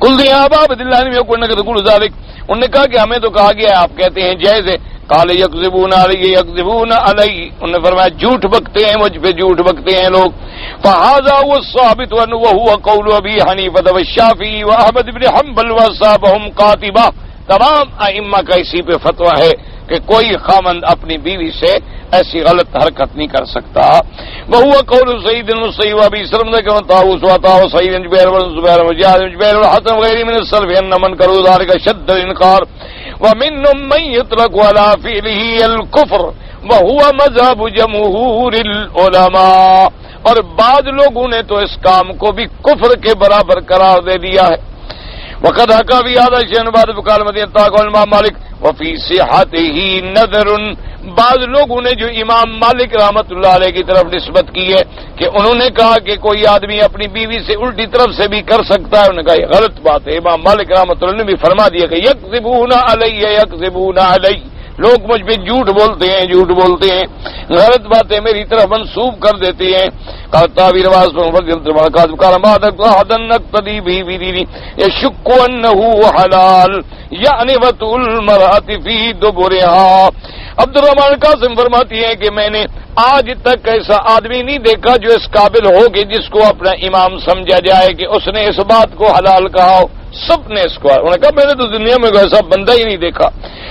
کل دیا باب دلہ میں کرنے کا تقول ذالک، انہوں نے کہا کہ ہمیں تو کہا گیا آپ کہتے ہیں جائز ہے۔ قال یکذبون علی یکذبون علی، انہوں نے فرمایا جھوٹ بکتے ہیں مجھ پہ، جھوٹ بکتے ہیں لوگ۔ فہذا هو الثابت وهو قول ابی حنیفہ والشافعی واحمد بن حنبل واصحابهم قاطبہ، تمام ائمہ کا اسی پہ فتویٰ ہے کہ کوئی خامند اپنی بیوی سے ایسی غلط حرکت نہیں کر سکتا۔ وهو قول سعید المسیب ابی سلمہ کے طاووس وطاء سعید بن جبیر بن زبیر وجاء بن جبیر والحسن وغيرهم من السلف ان من كروا ذلك شد الانكار ومنهم من يطلق على فعله الكفر وهو مذهب جمهور العلماء، اور بعض لوگوں نے تو اس کام کو بھی کفر کے برابر قرار دے دیا ہے۔ وقد حكى في هذا الشيء بعد فقال مدين طاق الامام مالك وفي صحته نظر، بعض لوگوں نے جو امام مالک رحمت اللہ علیہ کی طرف نسبت کی ہے کہ انہوں نے کہا کہ کوئی آدمی اپنی بیوی سے الٹی طرف سے بھی کر سکتا ہے، انہوں نے کہا یہ غلط بات ہے۔ امام مالک رحمت اللہ نے بھی فرما دیا کہ یکذبون علی یکذبون علی، لوگ مجھ پہ جھوٹ بولتے ہیں، غلط باتیں میری طرف منسوب کر دیتے ہیں. تعبیر يشك أنه حلال يعني وطء المرأة في دبرها. عبد الرحمان قاسم فرماتی ہیں کہ میں نے آج تک ایسا آدمی نہیں دیکھا جو اس قابل ہو کہ جس کو اپنا امام سمجھا جائے کہ اس نے اس بات کو حلال کہا ہو. سب نے اس کو، انہوں نے کہا میں نے تو دنیا میں ایسا بندہ ہی نہیں دیکھا.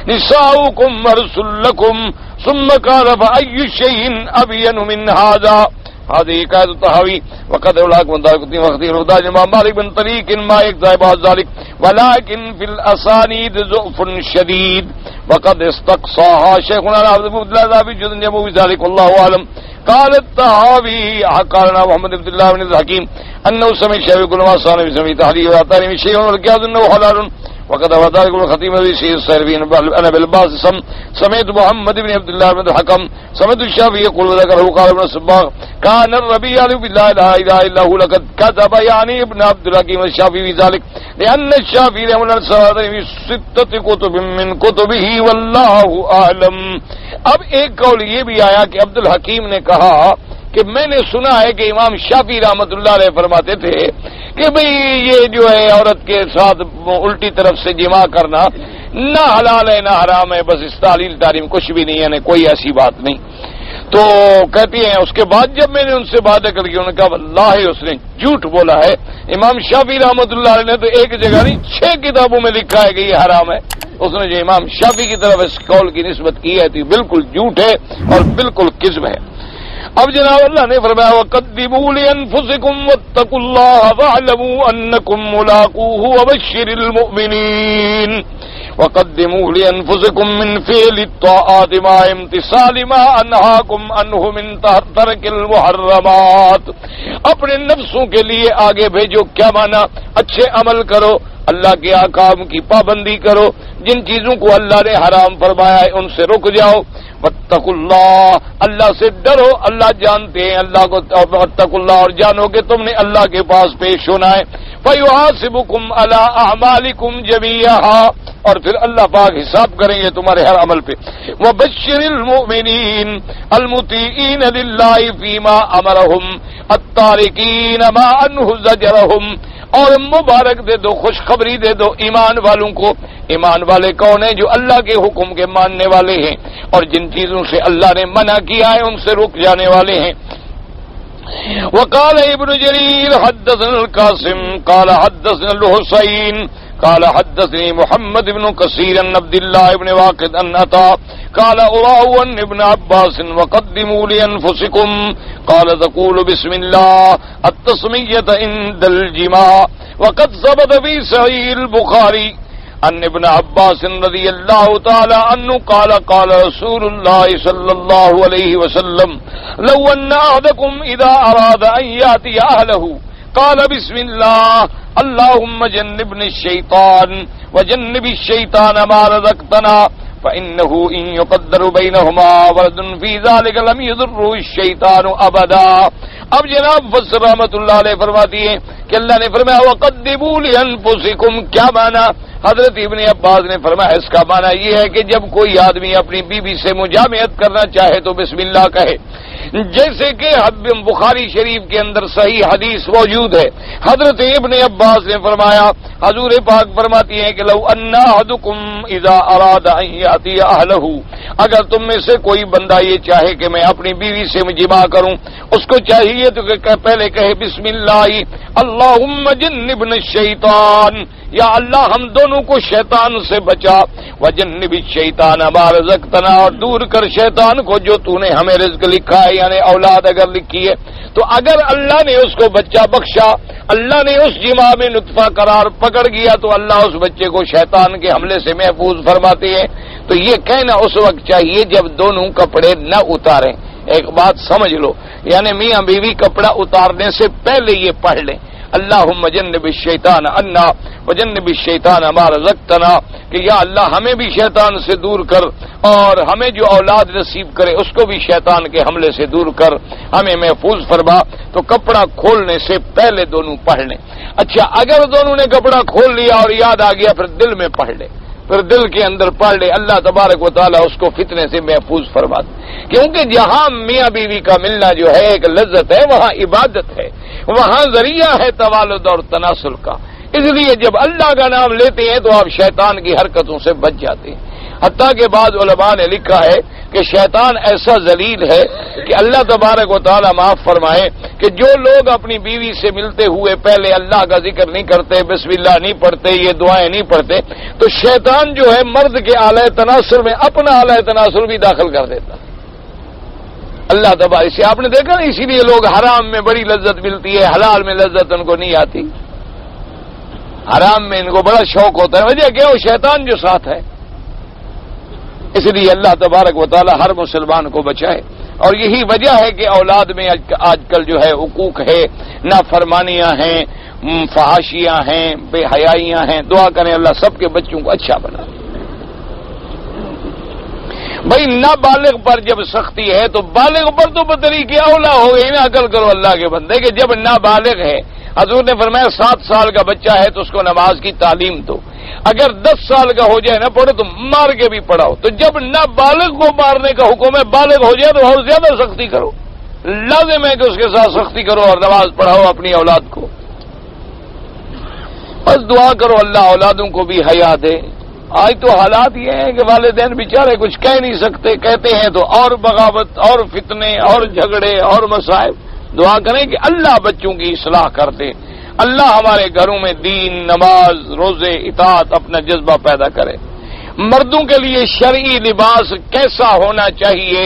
نساؤکم حرث لکم ثم قال فأي شيء أبين من هذا. هذه قاعدة الطحاوي وقد أولاك من ذلك وقت الهدى الإمام مالك بن طريق ما يقضي بعض ذلك ولكن في الأسانيد ضعف شديد وقد استقصاها شيخنا عبد الله بن جد يبوي ذلك والله أعلم. قال الطحاوي قالنا محمد بن الله بن الحكيم أنه سمع الشافعي يقول ما صار بسمع تحرير وأعطاني من شيء والقياس أنه حلال وقد وذلك الخطيب الذي سيد السيرفين أنا بالباس سمعت محمد بن عبد الله بن الحكم سمعت الشافعي يقول ذكره قال ابن الصباغ كان الربيع بالله لا اله الا هو لقد كتب يعني ابن عبد الحكيم الشافعي في ذلك لأن الشافعي من الصلاة في 6 كتب من كتبه والله أعلم. اب ایک قول یہ بھی آیا کہ عبد الحکیم نے کہا کہ میں نے سنا ہے کہ امام شافعی رحمۃ اللہ علیہ فرماتے تھے کہ بھئی یہ جو ہے عورت کے ساتھ الٹی طرف سے جماع کرنا نہ حلال ہے نہ حرام ہے، بس اس تعلیم کچھ بھی نہیں ہے، یعنی کوئی ایسی بات نہیں. تو کہتی ہیں اس کے بعد جب میں نے ان سے باتیں کر کے انہوں نے کہا واللہ اس نے جھوٹ بولا ہے. امام شافعی رحمۃ اللہ علیہ نے تو ایک جگہ نہیں 6 کتابوں میں لکھا ہے کہ یہ حرام ہے. اس نے جو امام شافعی کی طرف اس قول کی نسبت کی ہے تو بالکل جھوٹ ہے اور بالکل کذب ہے. اب جناب اللہ نے فرمایا وَقَدِّمُوا لِأَنفُسِكُمْ وَاتَّقُوا اللَّهَ وَاعْلَمُوا أَنَّكُمْ مُلَاقُوهُ وَبَشِّرِ الْمُؤْمِنِينَ. وَقَدِّمُوا لِأَنفُسِكُمْ مِنْ فِعْلِ الطَّاعَاتِ مَعَ امْتِثَالِ مَا أَنْهَاكُمْ عَنْهُ مِنْ تَرْكِ الْمُحَرَّمَاتِ. اپنے نفسوں کے لیے آگے بھیجو. کیا مانا؟ اچھے عمل کرو، اللہ کے احکام کی پابندی کرو، جن چیزوں کو اللہ نے حرام فرمایا ہے ان سے رک جاؤ. واتقوا اللہ، اللہ سے ڈرو، اللہ جانتے ہیں اللہ کو. واتقوا اللہ، اور جانو کہ تم نے اللہ کے پاس پیش ہونا ہے. فَيُحَاسِبُكُمْ عَلَىٰ أَعْمَالِكُمْ جَمِيعًا، اور پھر اللہ پاک حساب کریں گے تمہارے ہر عمل پہ. وَبَشِّرِ الْمُؤْمِنِينَ الْمُطِيعِينَ لِلَّهِ فِيمَا أَمَرَهُمْ التَّارِكِينَ مَا عَنْهُ زَجَرَهُمْ. اور مبارک دے دو، خوشخبری دے دو ایمان والوں کو. ایمان والے کون ہیں؟ جو اللہ کے حکم کے ماننے والے ہیں اور جن چیزوں سے اللہ نے منع کیا ہے ان سے رک جانے والے ہیں. وقال ابن جرير حدثنا القاسم قال حدثنا الحسين قال حدثني محمد بن كثير عن عبد الله بن واقد أن أتى قال أراه عن ابن عباس وقدموا لأنفسكم قال تقول بسم الله التسمية عند الجماع. وقد ثبت في صحيح البخاري عن ابن عباس رضي الله تعالى عنه قال قال رسول الله صلى الله عليه وسلم لو أن أحدكم إذا أراد أن يأتي أهله قال بسم الله اللهم جنبني الشيطان وجنب الشيطان ما رزقتنا فإنه إن يقدر بينهما ولد في ذلك لم يضره الشيطان أبدا. اب جناب فسر رحمت اللہ علیہ فرماتی ہیں کہ اللہ نے فرمایا وَقَدِّمُوا لِأَنفُسِكُمْ. کیا معنی؟ حضرت ابن عباس نے فرمایا اس کا معنی یہ ہے کہ جب کوئی آدمی اپنی بیوی سے مجامعت کرنا چاہے تو بسم اللہ کہے. جیسے کہ بخاری شریف کے اندر صحیح حدیث موجود ہے. حضرت ابن عباس نے فرمایا حضور پاک فرماتی ہیں کہ لو ان احدکم اذا اراد ان یاتی اہلہ، اگر تم میں سے کوئی بندہ یہ چاہے کہ میں اپنی بیوی سے جماع کروں، اس کو چاہیے تو کہ پہلے کہے بسم اللہ اللہم جنبنا الشیطان، یا اللہ ہم دونوں کو شیطان سے بچا، وجنب الشیطان ما رزقتنا، اور دور کر شیطان کو جو تو نے ہمیں رزق لکھا ہے، یعنی اولاد اگر لکھی ہے. تو اگر اللہ نے اس کو بچہ بخشا، اللہ نے اس جماع میں نطفہ قرار پکڑ گیا، تو اللہ اس بچے کو شیطان کے حملے سے محفوظ فرماتے ہیں. تو یہ کہنا اس وقت چاہیے جب دونوں کپڑے نہ اتاریں. ایک بات سمجھ لو، یعنی میاں بیوی کپڑا اتارنے سے پہلے یہ پڑھ لیں اللہم جنب الشیطان عنا وجنب الشیطان ما رزقتنا، کہ یا اللہ ہمیں بھی شیطان سے دور کر اور ہمیں جو اولاد نصیب کرے اس کو بھی شیطان کے حملے سے دور کر، ہمیں محفوظ فرما. تو کپڑا کھولنے سے پہلے دونوں پڑھ لیں. اچھا اگر دونوں نے کپڑا کھول لیا اور یاد آ گیا پھر دل میں پڑھ لیں. پھر دل کے اندر پڑھ لے، اللہ تبارک و تعالیٰ اس کو فتنے سے محفوظ فرماتا، کیونکہ جہاں میاں بیوی کا ملنا جو ہے ایک لذت ہے، وہاں عبادت ہے، وہاں ذریعہ ہے توالد اور تناسل کا۔ اس لیے جب اللہ کا نام لیتے ہیں تو آپ شیطان کی حرکتوں سے بچ جاتے ہیں۔ حتیٰ کہ بعض علماء نے لکھا ہے کہ شیطان ایسا ذلیل ہے کہ اللہ تبارک و تعالیٰ معاف فرمائے کہ جو لوگ اپنی بیوی سے ملتے ہوئے پہلے اللہ کا ذکر نہیں کرتے، بسم اللہ نہیں پڑھتے، یہ دعائیں نہیں پڑھتے، تو شیطان جو ہے مرد کے اعلی تناسل میں اپنا اعلی تناسل بھی داخل کر دیتا۔ اللہ تبارک سے آپ نے دیکھا نا، اسی لیے لوگ حرام میں بڑی لذت ملتی ہے، حلال میں لذت ان کو نہیں آتی۔ حرام میں ان کو بڑا شوق ہوتا ہے، وجہ کیا؟ وہ شیطان جو ساتھ ہے۔ اس لیے اللہ تبارک و تعالی ہر مسلمان کو بچائے، اور یہی وجہ ہے کہ اولاد میں آج کل جو ہے حقوق ہے، نافرمانیاں ہیں، فحاشیاں ہیں، بے حیائیاں ہیں۔ دعا کریں اللہ سب کے بچوں کو اچھا بنا۔ بھائی نابالغ پر جب سختی ہے تو بالغ پر تو بطریقے اولا ہو گئی نا۔ عقل کرو اللہ کے بندے کہ جب نابالغ ہے، حضور نے فرمایا 7 سال کا بچہ ہے تو اس کو نماز کی تعلیم دو، اگر 10 سال کا ہو جائے نہ پڑھو تو مار کے بھی پڑھاؤ۔ تو جب نابالغ کو مارنے کا حکم ہے، بالغ ہو جائے تو اور زیادہ سختی کرو، لازم ہے کہ اس کے ساتھ سختی کرو اور نماز پڑھاؤ اپنی اولاد کو۔ بس دعا کرو اللہ اولادوں کو بھی حیا دے۔ آج تو حالات یہ ہیں کہ والدین بیچارے کچھ کہہ نہیں سکتے، کہتے ہیں تو اور بغاوت اور فتنے اور جھگڑے اور مصائب۔ دعا کریں کہ اللہ بچوں کی اصلاح کر دے، اللہ ہمارے گھروں میں دین، نماز، روزے، اطاعت اپنا جذبہ پیدا کرے۔ مردوں کے لیے شرعی لباس کیسا ہونا چاہیے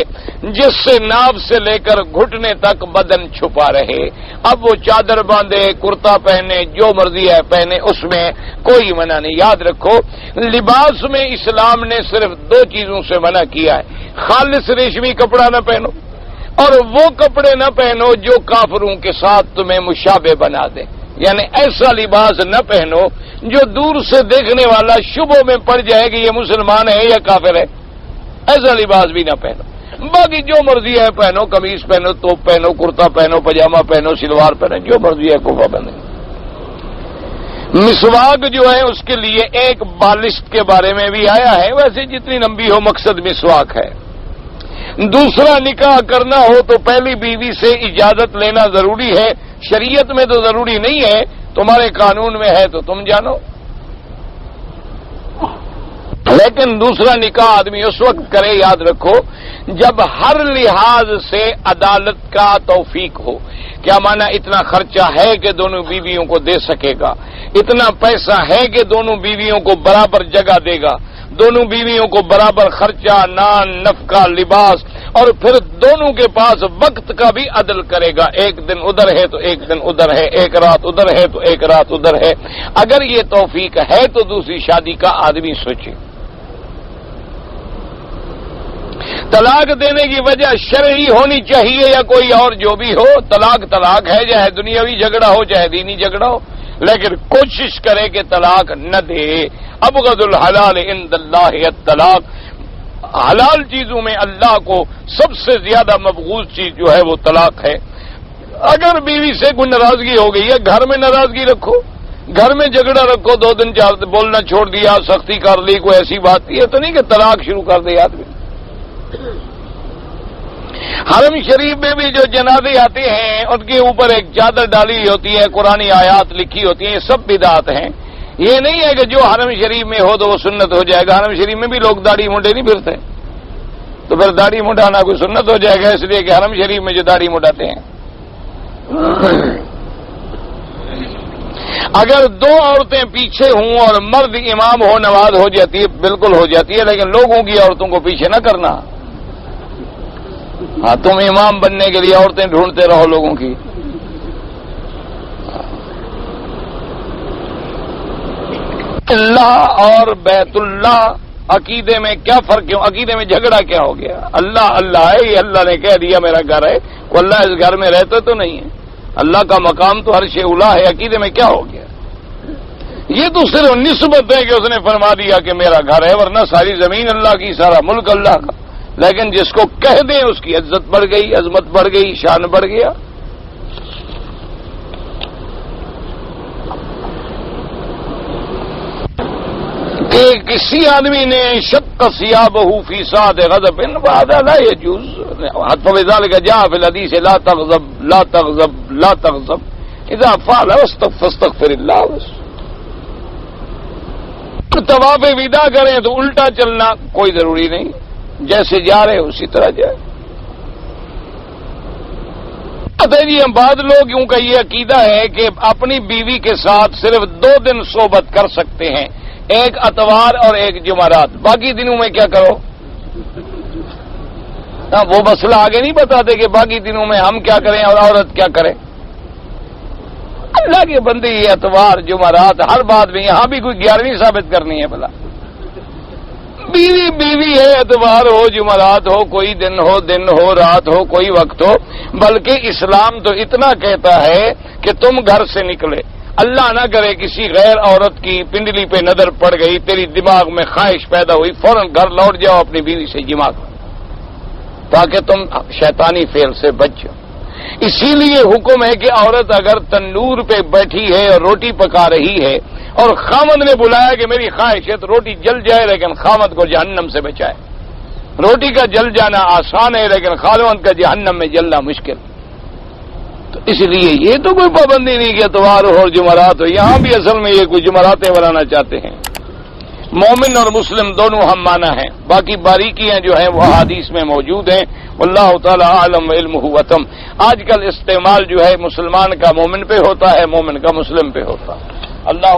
جس سے ناف سے لے کر گھٹنے تک بدن چھپا رہے؟ اب وہ چادر باندھے، کرتا پہنے، جو مرضی ہے پہنے، اس میں کوئی منع نہیں۔ یاد رکھو لباس میں اسلام نے صرف 2 چیزوں سے منع کیا ہے، خالص ریشمی کپڑا نہ پہنو، اور وہ کپڑے نہ پہنو جو کافروں کے ساتھ تمہیں مشابہ بنا دے، یعنی ایسا لباس نہ پہنو جو دور سے دیکھنے والا شبہوں میں پڑ جائے کہ یہ مسلمان ہے یا کافر ہے، ایسا لباس بھی نہ پہنو۔ باقی جو مرضی ہے پہنو، قمیص پہنو، توپ پہنو، کرتا پہنو، پاجامہ پہنو، شلوار پہنو، جو مرضی ہے کوفہ پہنو۔ مسواک جو ہے اس کے لیے ایک بالشت کے بارے میں بھی آیا ہے، ویسے جتنی لمبی ہو مقصد مسواک ہے۔ دوسرا نکاح کرنا ہو تو پہلی بیوی سے اجازت لینا ضروری ہے، شریعت میں تو ضروری نہیں ہے، تمہارے قانون میں ہے تو تم جانو، لیکن دوسرا نکاح آدمی اس وقت کرے، یاد رکھو جب ہر لحاظ سے عدالت کا توفیق ہو۔ کیا معنی؟ اتنا خرچہ ہے کہ دونوں بیویوں کو دے سکے گا، اتنا پیسہ ہے کہ دونوں بیویوں کو برابر جگہ دے گا، دونوں بیویوں کو برابر خرچہ، نان، نفقہ، لباس، اور پھر دونوں کے پاس وقت کا بھی عدل کرے گا، ایک دن ادھر ہے تو ایک دن ادھر ہے، ایک رات ادھر ہے تو ایک رات ادھر ہے۔ اگر یہ توفیق ہے تو دوسری شادی کا آدمی سوچے۔ طلاق دینے کی وجہ شرعی ہونی چاہیے یا کوئی اور جو بھی ہو، طلاق طلاق ہے، چاہے دنیاوی جھگڑا ہو چاہے دینی جھگڑا ہو، لیکن کوشش کرے کہ طلاق نہ دے۔ ابغض الحلال عند اللہ الطلاق، حلال چیزوں میں اللہ کو سب سے زیادہ مبغوض چیز جو ہے وہ طلاق ہے۔ اگر بیوی سے کوئی ناراضگی ہو گئی ہے، گھر میں ناراضگی رکھو، گھر میں جھگڑا رکھو، 2 دن 4 دن بولنا چھوڑ دیا، سختی کر لی، کوئی ایسی بات یہ تو نہیں کہ طلاق شروع کر دے آدمی۔ حرم شریف میں بھی جو جنازے آتے ہیں ان کے اوپر ایک چادر ڈالی ہوتی ہے، قرآنی آیات لکھی ہوتی ہیں، یہ سب بدعت ہیں۔ یہ نہیں ہے کہ جو حرم شریف میں ہو تو وہ سنت ہو جائے گا۔ حرم شریف میں بھی لوگ داڑھی منڈے نہیں پھرتے، تو پھر داڑھی منڈانا کوئی سنت ہو جائے گا؟ اس لیے کہ حرم شریف میں جو داڑھی منڈاتے ہیں، اگر 2 عورتیں پیچھے ہوں اور مرد امام ہو، نماز ہو جاتی ہے، بالکل ہو جاتی ہے، لیکن لوگوں کی عورتوں کو پیچھے نہ کرنا۔ ہاں تم امام بننے کے لیے عورتیں ڈھونڈتے رہو لوگوں کی۔ اللہ اور بیت اللہ عقیدے میں کیا فرق؟ کیوں عقیدے میں جھگڑا کیا ہو گیا؟ اللہ اللہ ہے، یہ اللہ نے کہہ دیا میرا گھر ہے، وہ اللہ اس گھر میں رہتا تو نہیں ہے، اللہ کا مقام تو ہر شے اولا ہے، عقیدے میں کیا ہو گیا؟ یہ تو صرف نسبت ہے کہ اس نے فرما دیا کہ میرا گھر ہے، ورنہ ساری زمین اللہ کی، سارا ملک اللہ کا۔ لیکن جس کو کہہ دیں اس کی عزت بڑھ گئی، عظمت بڑھ گئی، شان بڑھ گیا۔ کہ کسی آدمی نے شق ثیابہ فی ساعۃ غضب فہذا لا یجوز حتى بذلك جاء في الحديث لا تغضب لا تغضب لا تغضب اذا فعل فاستغفر اللہ. بس طواف وداع کریں تو الٹا چلنا کوئی ضروری نہیں، جیسے جا رہے اسی طرح جائے. جی ہم بعض لوگ یوں کا یہ عقیدہ ہے کہ اپنی بیوی کے ساتھ صرف 2 دن صحبت کر سکتے ہیں، ایک اتوار اور ایک جمعرات، باقی دنوں میں کیا کرو. وہ مسئلہ آگے نہیں بتاتے کہ باقی دنوں میں ہم کیا کریں اور عورت کیا کرے. اللہ کے بندے یہ اتوار جمعرات ہر بات میں یہاں بھی کوئی 11ویں ثابت کرنی ہے. بلا بیوی بیوی ہے، اتوار ہو جمعرات ہو، کوئی دن ہو رات ہو، کوئی وقت ہو. بلکہ اسلام تو اتنا کہتا ہے کہ تم گھر سے نکلے، اللہ نہ کرے کسی غیر عورت کی پنڈلی پہ نظر پڑ گئی، تیری دماغ میں خواہش پیدا ہوئی، فوراً گھر لوٹ جاؤ، اپنی بیوی سے جماع کرو تاکہ تم شیطانی فعل سے بچ جاؤ. اسی لیے حکم ہے کہ عورت اگر تندور پہ بیٹھی ہے اور روٹی پکا رہی ہے اور خامد نے بلایا کہ میری خواہش ہے تو روٹی جل جائے لیکن خامد کو جہنم سے بچائے. روٹی کا جل جانا آسان ہے لیکن خاوند کا جہنم میں جلنا مشکل. تو اس لیے یہ تو کوئی پابندی نہیں کہ اتوار ہو اور جمعرات ہو. یہاں بھی اصل میں یہ کوئی جمعراتیں بنانا چاہتے ہیں. مومن اور مسلم دونوں ہم مانا ہیں، باقی باریکیاں جو ہیں وہ احادیث میں موجود ہیں. واللہ تعالی عالم علمہ وتم. آج کل استعمال جو ہے مسلمان کا مومن پہ ہوتا ہے، مومن کا مسلم پہ ہوتا ہے. اللہ